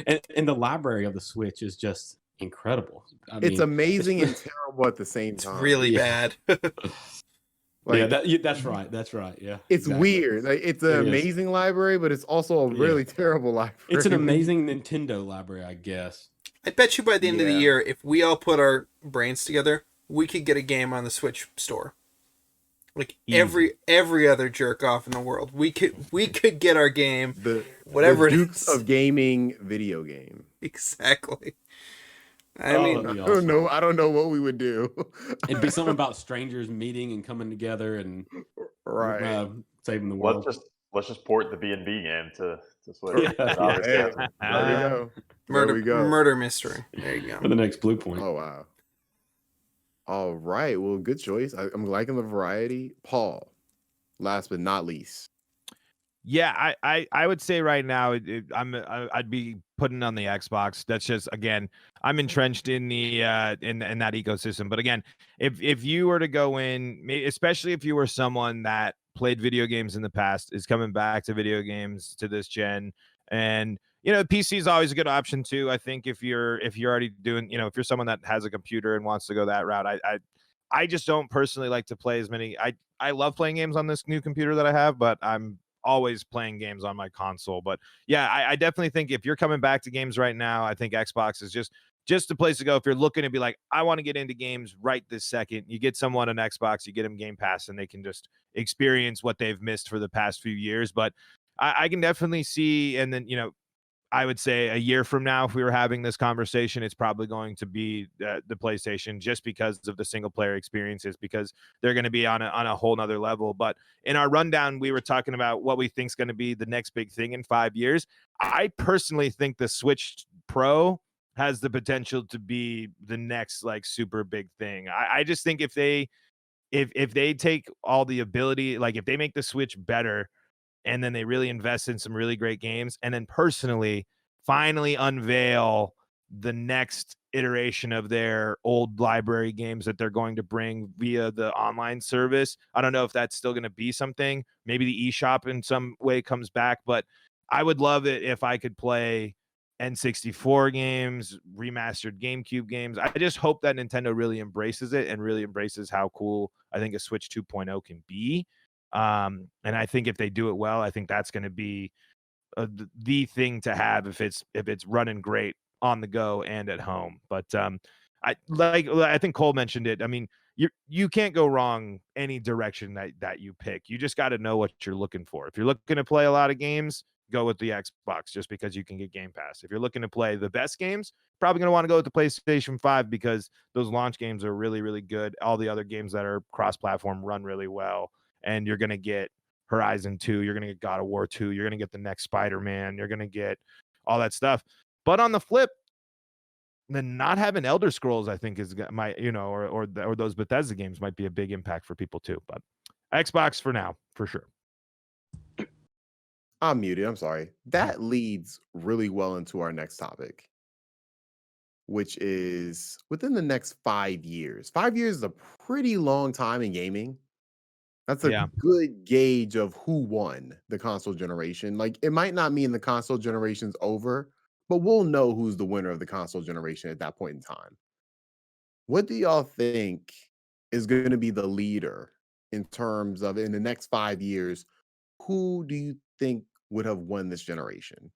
and the library of the Switch is just incredible. I It's mean, amazing and terrible at the same It's time. really Yeah. bad. Like, that's right. That's right. Yeah, it's exactly. weird. Like, it's an It is. amazing library, but it's also a really terrible library. It's an amazing Nintendo library, I guess. I bet you by the end of the Yeah. year, if we all put our brains together, we could get a game on the Switch store. Like every other jerk off in the world, we could get our game, whatever the it Dukes is. of Gaming video game. Exactly. I Oh, mean, that'd be I awesome. don't know what we would do. It'd be something about strangers meeting and coming together and Right. saving the world. Let's just port the B&B game to Switch. Yeah. Obviously, Hey, that's a- there we go. There we go. murder mystery. There you For go. the next Blue Point. Oh wow. All right. Well, good choice. I'm liking the variety. Paul, last but not least. Yeah, I would say right now I'd be putting on the Xbox. That's just, again, I'm entrenched in the in that ecosystem. But again, if you were to go in, especially if you were someone that played video games in the past, is coming back to video games to this gen, and PC is always a good option too. I think if you're already doing, if you're someone that has a computer and wants to go that route, I just don't personally like to play as many. I love playing games on this new computer that I have, but I'm always playing games on my console. But yeah, I definitely think if you're coming back to games right now, I think Xbox is just the place to go. If you're looking to be like, I want to get into games right this second, you get someone an Xbox, you get them Game Pass, and they can just experience what they've missed for the past few years. But I can definitely see, and then I would say a year from now, if we were having this conversation, it's probably going to be the PlayStation, just because of the single player experiences, because they're going to be on a whole nother level. But in our rundown, we were talking about what we think is going to be the next big thing in 5 years. I personally think the Switch Pro has the potential to be the next like super big thing. I just think if they take all the ability, like if they make the Switch better, and then they really invest in some really great games, and then personally finally unveil the next iteration of their old library games that they're going to bring via the online service. I don't know if that's still going to be something. Maybe the eShop in some way comes back, but I would love it if I could play N64 games, remastered GameCube games. I just hope that Nintendo really embraces it and really embraces how cool I think a Switch 2.0 can be. And I think if they do it well, I think that's going to be the thing to have if it's running great on the go and at home. But I think Cole mentioned it. I mean, you can't go wrong any direction that you pick. You just got to know what you're looking for. If you're looking to play a lot of games, go with the Xbox just because you can get Game Pass. If you're looking to play the best games, probably going to want to go with the PlayStation 5 because those launch games are really, really good. All the other games that are cross-platform run really well. And you're going to get Horizon 2, you're going to get God of War 2, you're going to get the next Spider-Man, you're going to get all that stuff. But on the flip, then not having Elder Scrolls, I think, might, or those Bethesda games might be a big impact for people too. But Xbox for now, for sure. I'm muted. I'm sorry. That leads really well into our next topic, which is within the next 5 years. 5 years is a pretty long time in gaming. That's a Yeah. good gauge of who won the console generation. Like, it might not mean the console generation's over, but we'll know who's the winner of the console generation at that point in time. What do y'all think is going to be the leader in terms of in the next 5 years? Who do you think would have won this generation?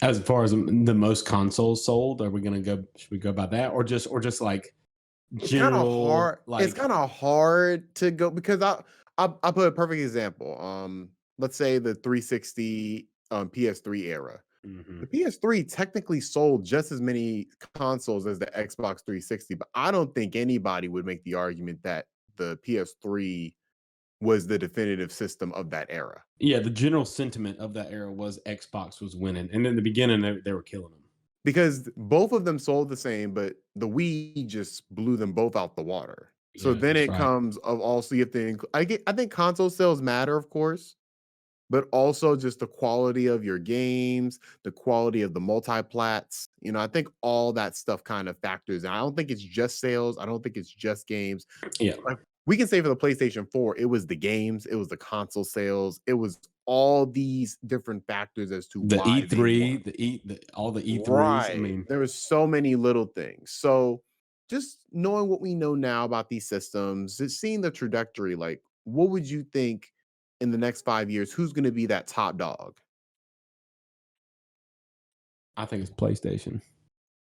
As far as the most consoles sold, are we gonna go? Should we go by that, or just like It's kind of general? hard. Like, It's kind of hard to go because I'll put a perfect example. Let's say the 360 PS3 era. mhm. The PS3 technically sold just as many consoles as the Xbox 360, but I don't think anybody would make the argument that the PS3 was the definitive system of that era. Yeah, the general sentiment of that era was Xbox was winning, and in the beginning they were killing them. Because both of them sold the same, but the Wii just blew them both out the water. So Yeah, then that's it right. comes of also you have to I think console sales matter, of course, but also just the quality of your games, the quality of the multi-plats. I think all that stuff kind of factors. And I don't think it's just sales. I don't think it's just games. Yeah, Like, we can say for the PlayStation 4, it was the games, it was the console sales, it was all these different factors as to the why they E3, won. all the E3s. I Right. mean, There was so many little things. So just knowing what we know now about these systems, just seeing the trajectory, like what would you think in the next 5 years, who's going to be that top dog? I think it's PlayStation.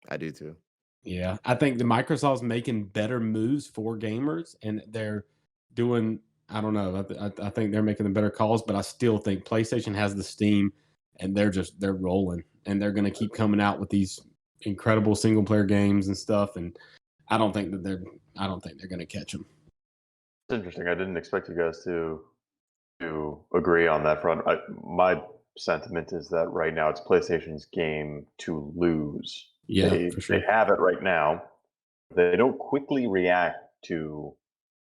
I do too. Yeah, I think the Microsoft's making better moves for gamers, and they're doing. I don't know. I think they're making the better calls, but I still think PlayStation has the steam, and they're rolling, and they're going to keep coming out with these incredible single player games and stuff. And I don't think they're going to catch them. It's interesting. I didn't expect you guys to agree on that front. My sentiment is that right now it's PlayStation's game to lose. Yeah, They for sure. have it right now. They don't quickly react to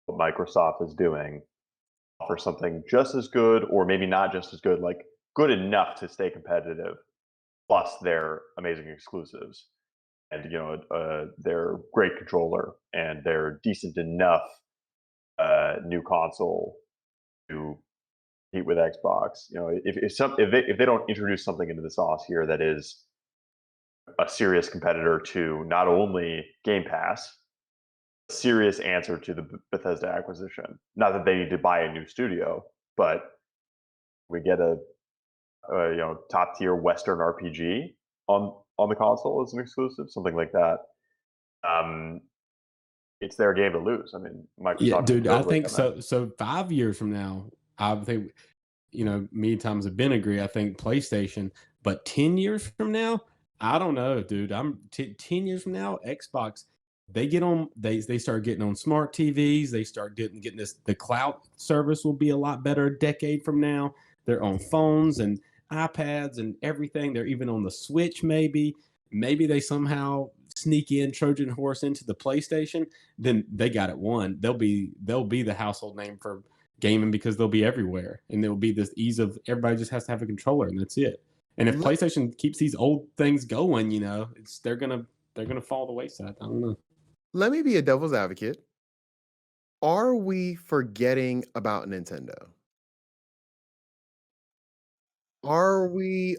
what Microsoft is doing for something just as good, or maybe not just as good, like good enough to stay competitive, plus their amazing exclusives and their great controller and their decent enough new console to compete with Xbox. If they don't introduce something into the sauce here that is a serious competitor to not only Game Pass, a serious answer to the Bethesda acquisition. Not that they need to buy a new studio, but we get a top tier Western RPG on the console as an exclusive, something like that. It's their game to lose. I mean, Microsoft. Yeah, dude, I think on so. that. So 5 years from now, I think, me and Thomas have been agree. I think PlayStation, but 10 years from now, I don't know, dude. 10 years from now, Xbox, they start getting on smart TVs. They start getting this. The cloud service will be a lot better a decade from now. They're on phones and iPads and everything. They're even on the Switch, maybe. Maybe they somehow sneak in Trojan horse into the PlayStation. Then they got it won. They'll be the household name for gaming because they'll be everywhere, and there will be this ease of everybody just has to have a controller, and that's it. And if Let, PlayStation keeps these old things going, they're gonna fall the wayside. I don't know. let me be a devil's advocate. Are we forgetting about Nintendo? Are we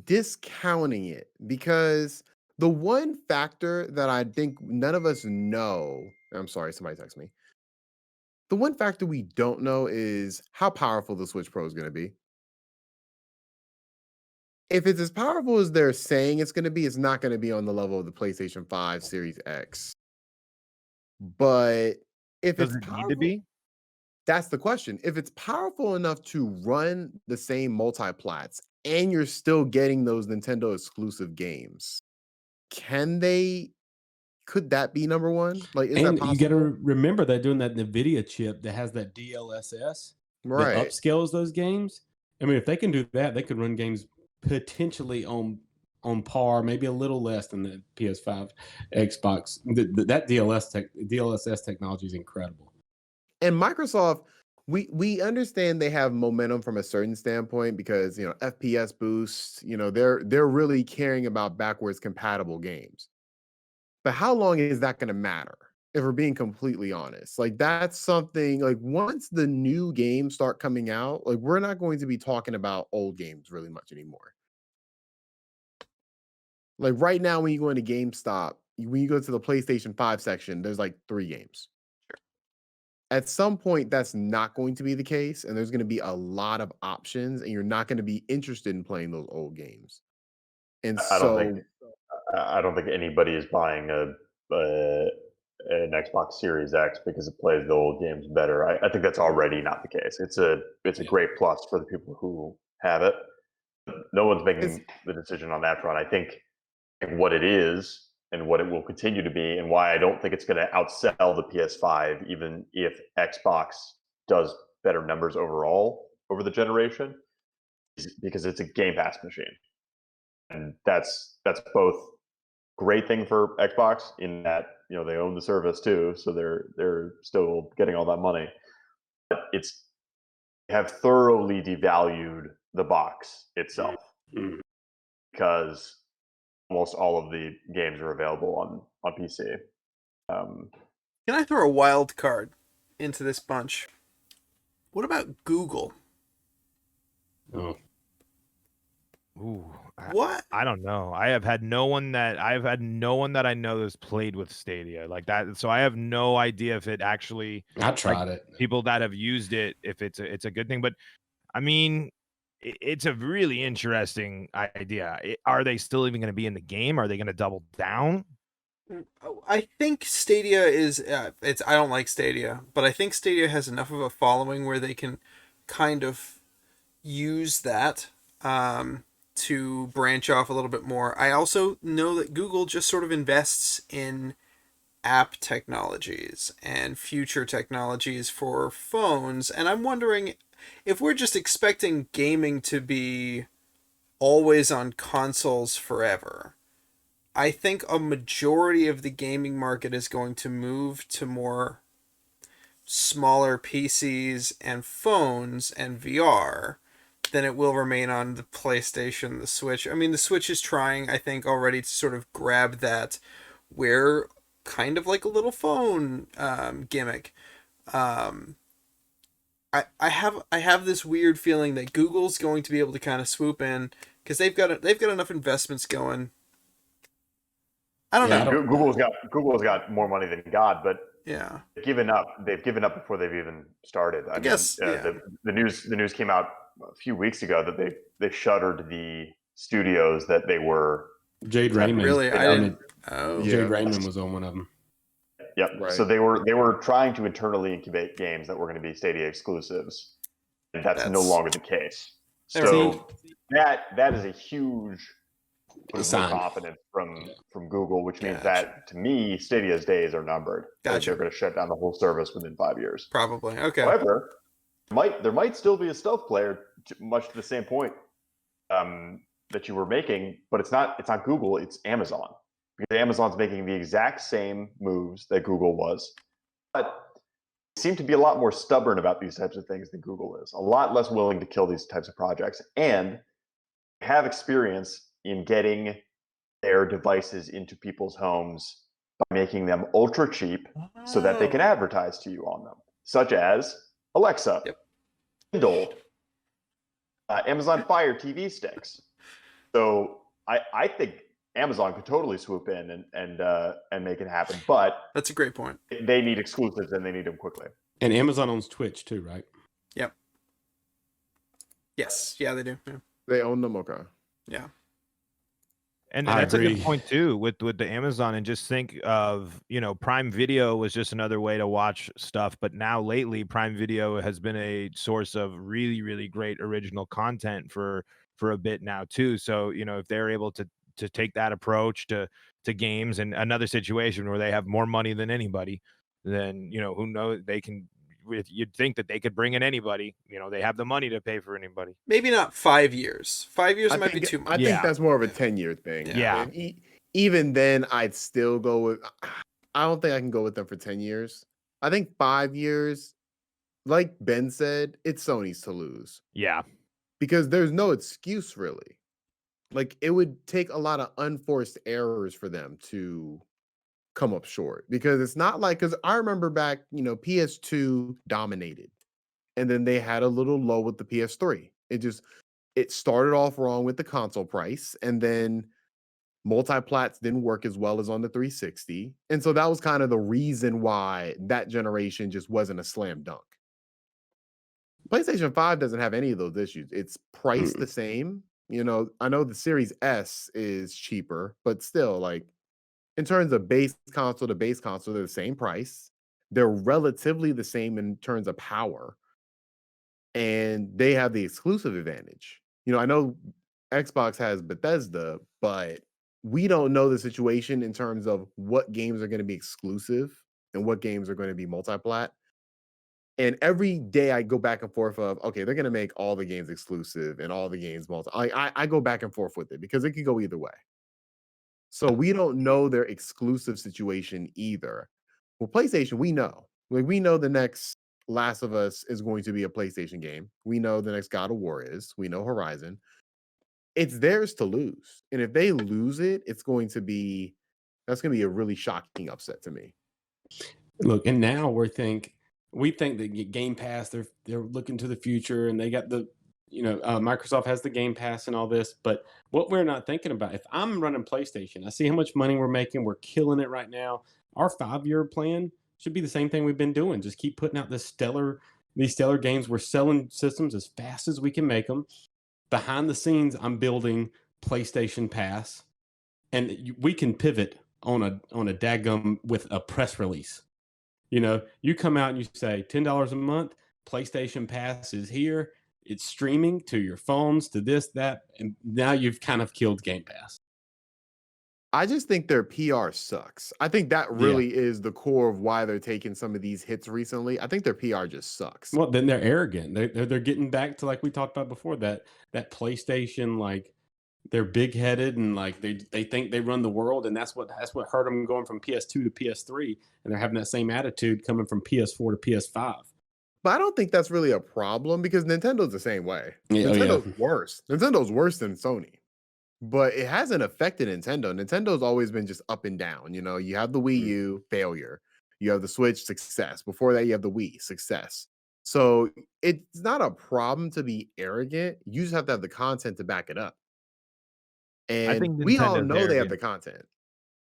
discounting it? Because the one factor that I think none of us know, I'm sorry, somebody text me. The one factor we don't know is how powerful the Switch Pro is going to be. If it's as powerful as they're saying it's going to be, it's not going to be on the level of the PlayStation 5 Series X. But if Does it's it need to be? that's the question. If it's powerful enough to run the same multi-plats and you're still getting those Nintendo exclusive games, could that be number one? Like, is that And you got to possible? remember they're doing that NVIDIA chip that has that DLSS that Right. upscales those games. I mean, if they can do that, they could run games potentially on par, maybe a little less than the PS5, Xbox. That DLSS technology is incredible. And Microsoft, we understand they have momentum from a certain standpoint because FPS boosts, they're really caring about backwards compatible games. But how long is that going to matter? If we're being completely honest, like that's something like once the new games start coming out, like we're not going to be talking about old games really much anymore. Like right now, when you go into GameStop, when you go to the PlayStation 5 section, there's like 3 games. At some point, that's not going to be the case, and there's going to be a lot of options, and you're not going to be interested in playing those old games. And I don't think so, I don't think anybody is buying an Xbox Series X because it plays the old games better. I think that's already not the case. It's a great plus for the people who have it. No one's it's, making the decision on that front. I think what it is and what it will continue to be, and why I don't think it's going to outsell the PS5, even if Xbox does better numbers overall over the generation, is because it's a Game Pass machine, and that's both great thing for Xbox in that they own the service too, so they're still getting all that money. But they have thoroughly devalued the box itself because almost all of the games are available on PC. Can I throw a wild card into this bunch? What about Google? Oh. Ooh, What? I don't know. I've had no one that I know that's played with Stadia like that. So I have no idea if it actually I tried it. people that have used it, if it's a good thing. But I mean, it's a really interesting idea. Are they still even going to be in the game? Are they going to double down? I think Stadia is I don't like Stadia, but I think Stadia has enough of a following where they can kind of use that to branch off a little bit more. I also know that Google just sort of invests in app technologies and future technologies for phones, and I'm wondering if we're just expecting gaming to be always on consoles forever. I think a majority of the gaming market is going to move to more smaller PCs and phones and VR than it will remain on the PlayStation, the Switch. I mean, the Switch is trying, I think, already to sort of grab that where kind of like a little phone gimmick. I have this weird feeling that Google's going to be able to kind of swoop in because they've got enough investments going. I don't know. Google's got more money than God, but Yeah. they've given up. They've given up before they've even started. I guess, mean, yeah. the news came out a few weeks ago that they shuttered the studios that they were. Jade Raymond. Really, I didn't. Oh, Yeah. Jade Raymond was on one of them. Yep. Right. So they were trying to internally incubate games that were going to be Stadia exclusives, and that's no longer the case. So that is a huge vote of confidence from Google, which means that to me, Stadia's days are numbered. Gotcha. They're going to shut down the whole service within 5 years. Probably. Okay. However, there might still be a stealth player, much to the same point that you were making, but it's not Google, it's Amazon. Because Amazon's making the exact same moves that Google was, but they seem to be a lot more stubborn about these types of things than Google is. A lot less willing to kill these types of projects, and have experience in getting their devices into people's homes by making them ultra cheap so that they can advertise to you on them, such as Alexa, Kindle, Amazon Fire TV sticks. So I think Amazon could totally swoop in and make it happen, but that's a great point. They need exclusives and they need them quickly. And Amazon owns Twitch too, right? Yep. Yes. Yeah, they do. Yeah. They own them. Okay. Yeah. And that's a good point too with the Amazon. And just think of, Prime Video was just another way to watch stuff, but now lately Prime Video has been a source of really, really great original content for a bit now too. So, if they're able to take that approach to games, and another situation where they have more money than anybody, then, who knows, they can you'd think that they could bring in anybody. You know, they have the money to pay for anybody. Maybe not 5 years. 5 years I might be think too much. I think Yeah. that's more of a Yeah. 10-year thing. Yeah. And even then, I'd still go with. I don't think I can go with them for 10 years. I think 5 years, like Ben said, it's Sony's to lose Yeah. because there's no excuse really. Like it would take a lot of unforced errors for them to come up short because it's not like because I remember back, PS2 dominated, and then they had a little low with the PS3. It started off wrong with the console price, and then multi-plats didn't work as well as on the 360. And so that was kind of the reason why that generation just wasn't a slam dunk. PlayStation 5 doesn't have any of those issues. It's priced the same. I know the Series S is cheaper, but still, like in terms of base console to base console, they're the same price. They're relatively the same in terms of power, and they have the exclusive advantage. I know Xbox has Bethesda, but we don't know the situation in terms of what games are going to be exclusive and what games are going to be multi-plat. And every day I go back and forth of, okay, they're going to make all the games exclusive and all the games multi. I go back and forth with it because it could go either way. So we don't know their exclusive situation either. Well, PlayStation, we know. Like we know the next Last of Us is going to be a PlayStation game. We know the next God of War is. We know Horizon. It's theirs to lose. And if they lose it, that's going to be a really shocking upset to me. Look, and now we think that Game Pass, they're looking to the future, and they got Microsoft has the Game Pass and all this. But what we're not thinking about, if I'm running PlayStation, I see how much money we're making. We're killing it right now. Our 5-year plan should be the same thing we've been doing. Just keep putting out these stellar games. We're selling systems as fast as we can make them. Behind the scenes, I'm building PlayStation Pass, and we can pivot on a daggum with a press release. You come out and you say $10 a month, PlayStation Pass is here. It's streaming to your phones, to this, that, and now you've kind of killed Game Pass. I just think their PR sucks. I think that really is the core of why they're taking some of these hits recently. I think their PR just sucks. Well, then they're arrogant. They're getting back to, like we talked about before, that PlayStation, like they're big headed and like they think they run the world, and that's what hurt them going from PS2 to PS3, and they're having that same attitude coming from PS4 to PS5. But I don't think that's really a problem because Nintendo's the same way. Yeah, Nintendo's worse. Nintendo's worse than Sony. But it hasn't affected Nintendo. Nintendo's always been just up and down. You have the Wii U, failure. You have the Switch, success. Before that, you have the Wii, success. So it's not a problem to be arrogant. You just have to have the content to back it up. And think we all Nintendo's know they have arrogant. the content.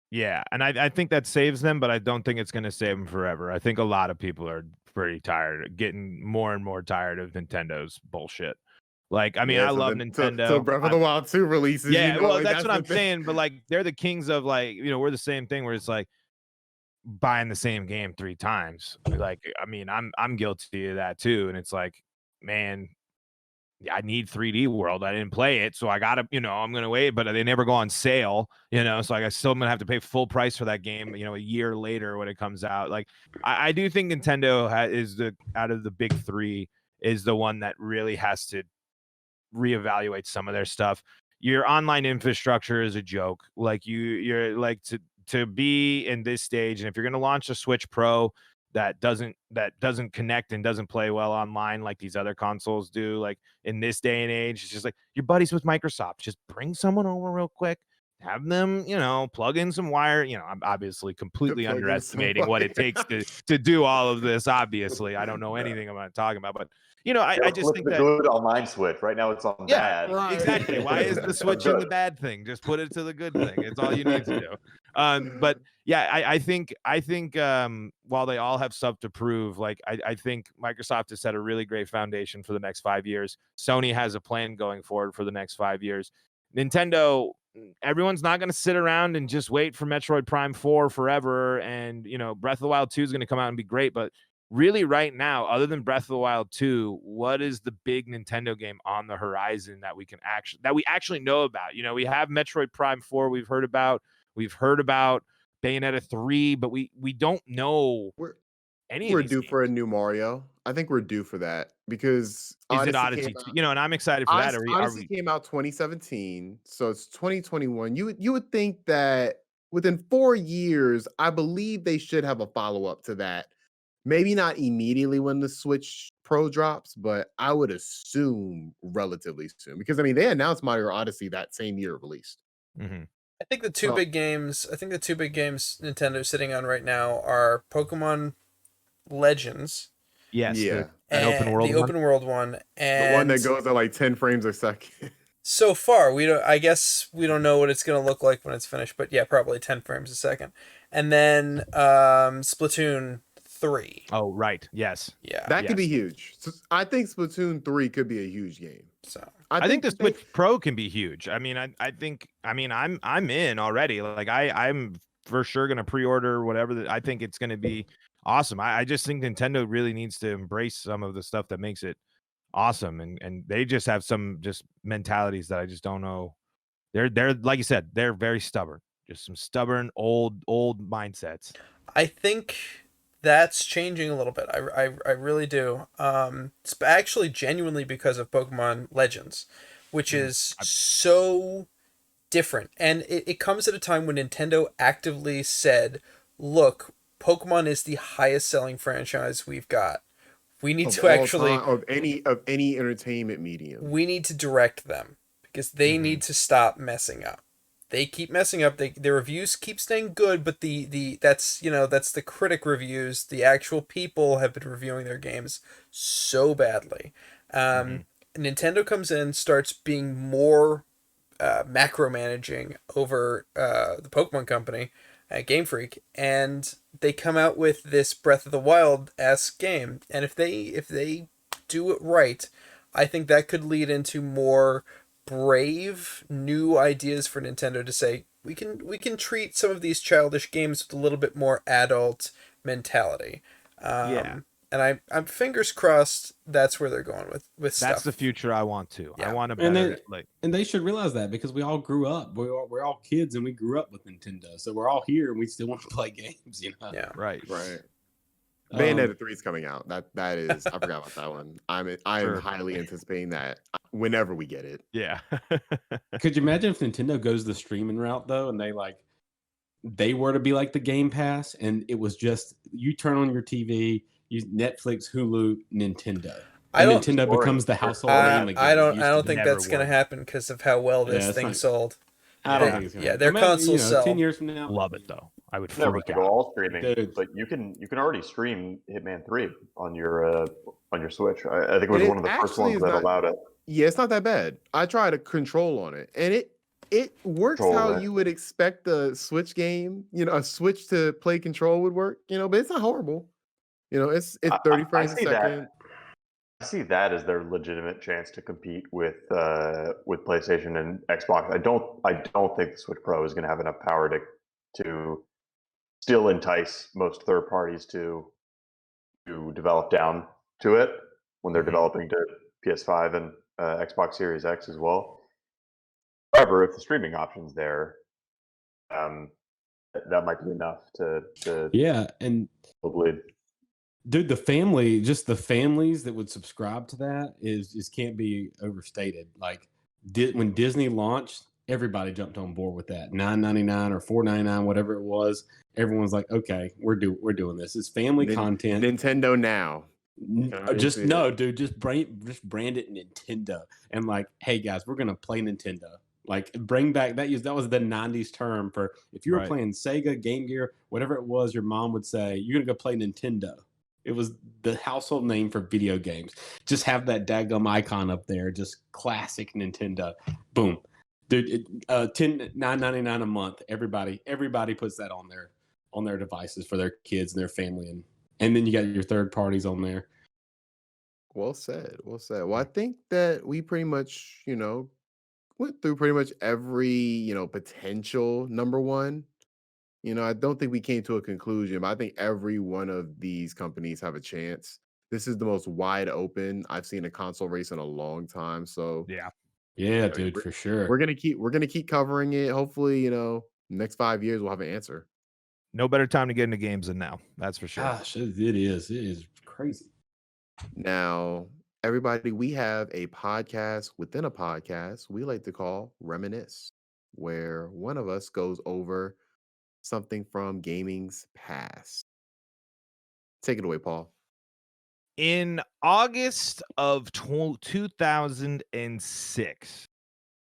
Yeah, and I think that saves them, but I don't think it's going to save them forever. I think a lot of people are pretty tired, getting more and more tired of Nintendo's bullshit. Like, I mean, I love Nintendo. So Breath of the Wild 2 releases. Yeah, well, like, that's what the I'm thing. saying. But like, they're the kings of like, we're the same thing where it's like buying the same game 3 times. Like, I mean, I'm guilty of that too. And it's like, man, I need 3D World. I didn't play it, so I gotta, I'm gonna wait. But they never go on sale, so I still am gonna have to pay full price for that game, a year later when it comes out. Like, I do think Nintendo is out of the big 3 is the one that really has to reevaluate some of their stuff. Your online infrastructure is a joke. Like you're like to be in this stage, and if you're gonna launch a Switch Pro that doesn't connect and doesn't play well online like these other consoles do, like in this day and age, it's just like your buddies with Microsoft. Just bring someone over real quick, have them, plug in some wire. I'm obviously completely underestimating what it takes to do all of this. Obviously, I don't know anything about talking about, but I just think the that good online Switch. Right now it's on bad. right. Exactly. Why is the Switch in the bad thing? Just put it to the good thing. It's all you need to do. But yeah, I think while they all have stuff to prove, like I think Microsoft has set a really great foundation for the next 5 years. Sony has a plan going forward for the next 5 years. Nintendo, everyone's not going to sit around and just wait for Metroid Prime 4 forever. And, Breath of the Wild 2 is going to come out and be great. But really right now, other than Breath of the Wild 2, what is the big Nintendo game on the horizon that we actually know about? We have Metroid Prime 4 we've heard about Bayonetta 3, but we don't know any of these We're due games. for a new Mario. I think we're due for that because Is it Odyssey came Odyssey? out. You know, and I'm excited for that. Are Odyssey we? came out 2017, so it's 2021. You would think that within 4 years, I believe they should have a follow up to that. Maybe not immediately when the Switch Pro drops, but I would assume relatively soon because I mean they announced Mario Odyssey that same year of release. Mhm. I think the two So big games. I think the two big games Nintendo's sitting on right now are Pokemon Legends Yes, yeah, an open and world the one. open world one, the one that and goes at like 10 frames a second. so far we don't. I guess we don't know what it's gonna look like when it's finished, but yeah, probably 10 frames a second. And then Splatoon 3. Oh, right. Yes. Yeah. That could be Yes. huge. So I think Splatoon 3 could be a huge game. So I think the that they- Switch Pro can be huge. I mean, I think I mean I'm in already. Like I'm for sure gonna pre-order whatever. I think it's gonna be awesome. I just think Nintendo really needs to embrace some of the stuff that makes it awesome, and they just have some just mentalities that I just don't know. They're like you said, they're very stubborn. Just some stubborn old mindsets. I think that's changing a little bit. I really do. It's actually genuinely because of Pokemon Legends, which is so different. And it comes at a time when Nintendo actively said, look, Pokemon is the highest selling franchise we've got. We need of to all actually time, of any entertainment medium. we need to direct them because they need to stop messing up. They keep messing up. Their reviews keep staying good, but the that's that's the critic reviews. The actual people have been reviewing their games so badly. Nintendo comes in, starts being more macro managing over the Pokemon Company, Game Freak, and they come out with this Breath of the Wild esque game. And if they do it right, I think that could lead into more brave new ideas for Nintendo to say we can treat some of these childish games with a little bit more adult mentality. Yeah. And I'm fingers crossed that's where they're going with That's stuff. the future I want to. Yeah. I want a And better they- like And they should realize that because we all grew up. We're all kids and we grew up with Nintendo. So we're all here and we still want to play games, Yeah. right. Right. Um, Bayonetta 3 is coming out. That is I forgot about that one. I'm Sure. highly anticipating that whenever we get it. Yeah. Could you imagine if Nintendo goes the streaming route though, and they were to be like the Game Pass, and it was just you turn on your TV, use Netflix, Hulu, Nintendo. I And don't- Nintendo Boring. becomes the household I name again. I it don't used I to don't be. think Never that's gonna would. happen because of how well this Yeah, it's thing not- sold. I don't Yeah. think it's gonna Yeah, happen. their Imagine, consoles sell. 10 years from now. Love it though. I would Never freak to go out. all streaming, Dude. but you can already stream Hitman 3 on your Switch. I think it was And one of the first actually ones is that not- allowed it. Yeah, it's not that bad. I tried a control on it, and it works Control, how right. you would expect a Switch game, a Switch to play control would work, but it's not horrible. It's 30 frames a second. I see that as their legitimate chance to compete with PlayStation and Xbox. I don't think the Switch Pro is going to have enough power to still entice most third parties to develop down to it when they're developing to PS5 and Xbox Series X as well. However, if the streaming option's there, that might be enough to Yeah, and bleed. dude, the families that would subscribe to that is can't be overstated. Like when Disney launched, everybody jumped on board with that $9.99 or $4.99, whatever it was. Everyone's like, okay, we're doing this. It's family content. Nintendo Now. Just no, dude. Just brand it Nintendo, and like, hey guys, we're gonna play Nintendo. Like, bring back that was the '90s term for if you were Right. playing Sega, Game Gear, whatever it was. Your mom would say, "You're gonna go play Nintendo." It was the household name for video games. Just have that daggum icon up there, just classic Nintendo. Boom, dude. $9.99 a month. Everybody puts that on their devices for their kids and their family, and then you got your third parties on there. Well said. Well said. Well, I think that we pretty much, went through pretty much every, potential number one. I don't think we came to a conclusion, but I think every one of these companies have a chance. This is the most wide open I've seen a console race in a long time. So Yeah. Yeah, mean, dude, for sure. we're gonna keep covering it. Hopefully, next 5 years we'll have an answer. No better time to get into games than now. That's for sure. Gosh, it is. It is crazy. Now, everybody, we have a podcast within a podcast we like to call Reminisce, where one of us goes over something from gaming's past. Take it away, Paul. In August of 2006,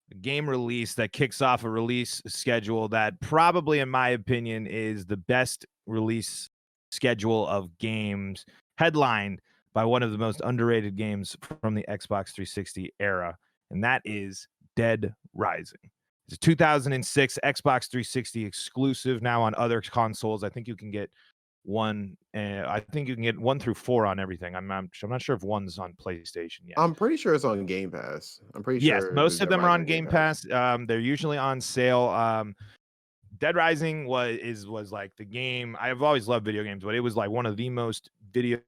a game release that kicks off a release schedule that probably, in my opinion, is the best release schedule of games, headlined by one of the most underrated games from the Xbox 360 era, and that is Dead Rising. It's a 2006 Xbox 360 exclusive, now on other consoles. I think you can get I think you can get 1 through 4 on everything. I'm not sure if 1's on PlayStation yet. I'm pretty sure it's on Game Pass. I'm pretty Yes, sure most of Dead them are Rising on Game Pass. They're usually on sale. Dead Rising was like the game. I've always loved video games, but it was like one of the most video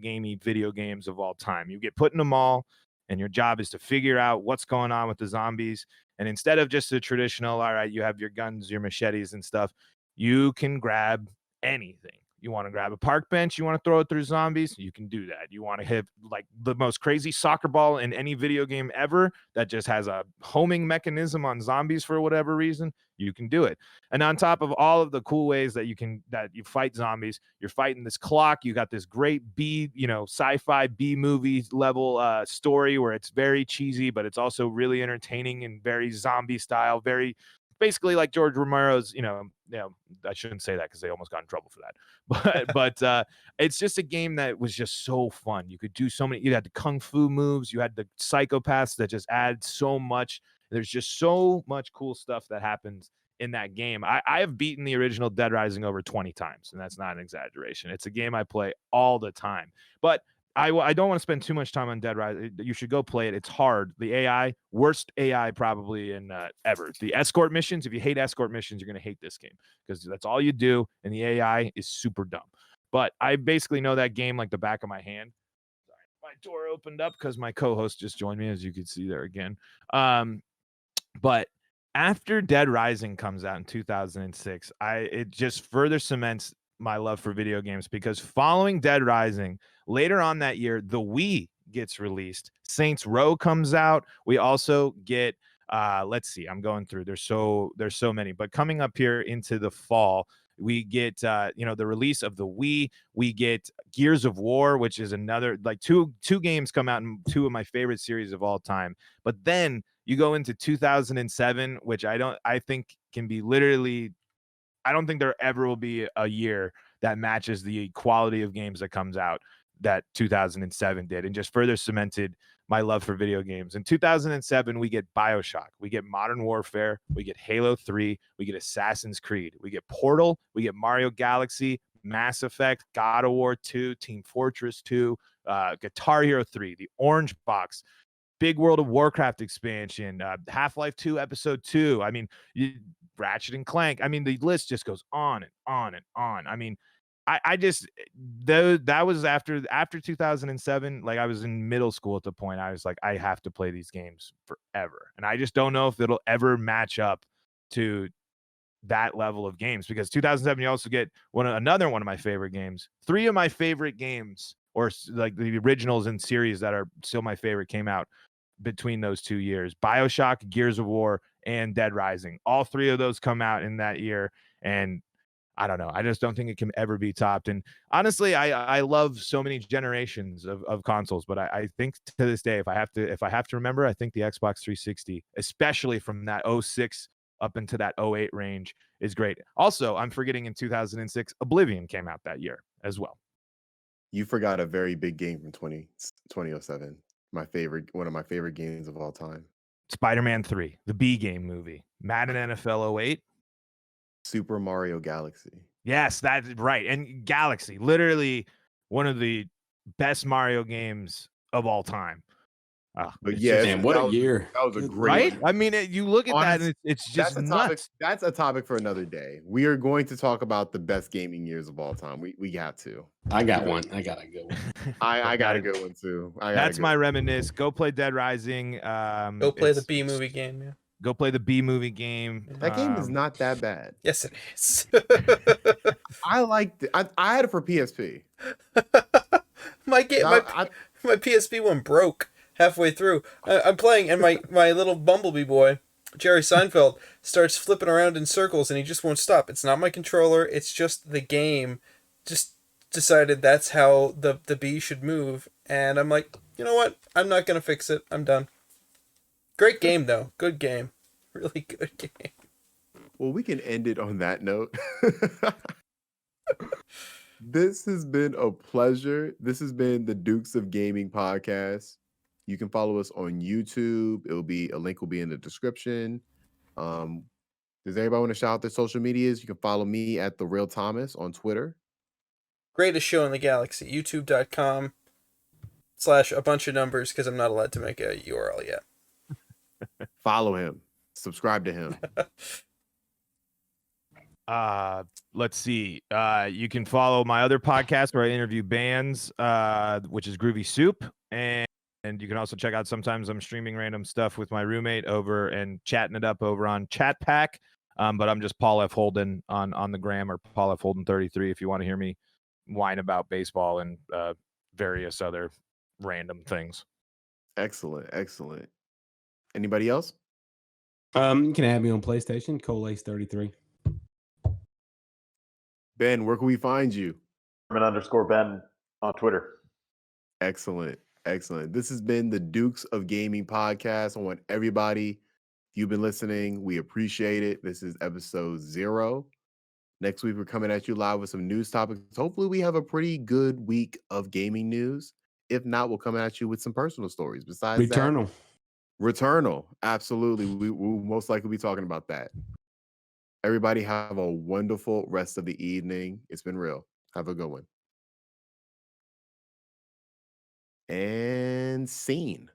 games of all time. You get put in a mall, and your job is to figure out what's going on with the zombies. And instead of just the traditional, all right, you have your guns, your machetes, and stuff, you can grab anything. You want to grab a park bench, you want to throw it through zombies, you can do that. You want to hit like the most crazy soccer ball in any video game ever that just has a homing mechanism on zombies for whatever reason, you can do it. And on top of all of the cool ways that you fight zombies, you're fighting this clock. You got this great sci-fi B movie level story where it's very cheesy, but it's also really entertaining and very zombie style, very basically like George Romero's, I shouldn't say that because they almost got in trouble for that. But it's just a game that was just so fun. You could do so many, you had the kung fu moves, you had the psychopaths that just add so much. There's just so much cool stuff that happens in that game. I have beaten the original Dead Rising over 20 times, and that's not an exaggeration. It's a game I play all the time. But I don't want to spend too much time on Dead Rising. You should go play it. It's hard. The AI, worst AI probably in ever. The escort missions, if you hate escort missions, you're going to hate this game because that's all you do, and the AI is super dumb. But I basically know that game like the back of my hand. Sorry, my door opened up because my co-host just joined me, as you can see there again. But after Dead Rising comes out in 2006, it just further cements my love for video games because following Dead Rising, later on that year, the Wii gets released. Saints Row comes out. We also get let's see, I'm going through. There's so many, but coming up here into the fall, we get the release of the Wii. We get Gears of War, which is another like two games come out in two of my favorite series of all time. But then you go into 2007, which I think can be literally, I don't think there ever will be a year that matches the quality of games that comes out that 2007 did, and just further cemented my love for video games. In 2007, we get BioShock, we get Modern Warfare, we get Halo 3, we get Assassin's Creed, we get Portal, we get Mario Galaxy, Mass Effect, God of War 2, Team Fortress 2, Guitar Hero 3, the Orange Box, big World of Warcraft expansion, Half-Life 2 Episode 2. I mean, Ratchet and Clank. I mean, the list just goes on and on and on. I mean, I just that was after 2007. Like I was in middle school at the point. I was like, I have to play these games forever, and I just don't know if it'll ever match up to that level of games because 2007 you also get another one of my favorite games. 3 of my favorite games, or like the originals and series that are still my favorite, came out between those 2 years. BioShock, Gears of War, and Dead Rising. All 3 of those come out in that year, and I don't know. I just don't think it can ever be topped. And honestly, I love so many generations of consoles, but I think to this day, if I have to remember, I think the Xbox 360, especially from that 06 up into that 08 range, is great. Also, I'm forgetting in 2006, Oblivion came out that year as well. You forgot a very big game from 2007. One of my favorite games of all time. Spider-Man 3, the B game movie, Madden NFL 08. Super Mario Galaxy. Yes, that's right. And Galaxy, literally one of the best Mario games of all time. But yeah, man, what a year. That was a great right? one. I mean, you look at that and it's just nuts. That's a topic for another day. We are going to talk about the best gaming years of all time. We have to. I got one. I got a good one. I got a good one too. That's my Reminisce. Go play Dead Rising. Go play the B movie game. Yeah. Go play the B movie game. That game is not that bad. Yes, it is. I liked it. I had it for PSP. my game, my PSP one broke halfway through. I'm playing, and my little bumblebee boy, Jerry Seinfeld, starts flipping around in circles, and he just won't stop. It's not my controller. It's just the game. Just decided that's how the bee should move, and I'm like, you know what? I'm not gonna fix it. I'm done. Great game though. Good game. Really good game. Well, we can end it on that note. This has been a pleasure. This has been the Dukes of Gaming podcast. You can follow us on YouTube. A link will be in the description. Does anybody want to shout out their social medias? You can follow me at The Real Thomas on Twitter. Greatest show in the galaxy. YouTube.com/a bunch of numbers, because I'm not allowed to make a URL yet. Follow him. Subscribe to him. Let's see. You can follow my other podcast where I interview bands, which is Groovy Soup, and you can also check out, sometimes I'm streaming random stuff with my roommate over and chatting it up over on Chat Pack. But I'm just Paul F. Holden on the gram, or Paul F. Holden 33 if you want to hear me whine about baseball and various other random things. Excellent. Anybody else? You can add me on PlayStation, ColeAce33. Ben, where can we find you? _Ben on Twitter. Excellent. This has been the Dukes of Gaming podcast. I want everybody, if you've been listening, we appreciate it. This is episode 0. Next week, we're coming at you live with some news topics. Hopefully, we have a pretty good week of gaming news. If not, we'll come at you with some personal stories. Besides Returnal. Absolutely. We'll most likely be talking about that. Everybody have a wonderful rest of the evening. It's been real. Have a good one. And scene.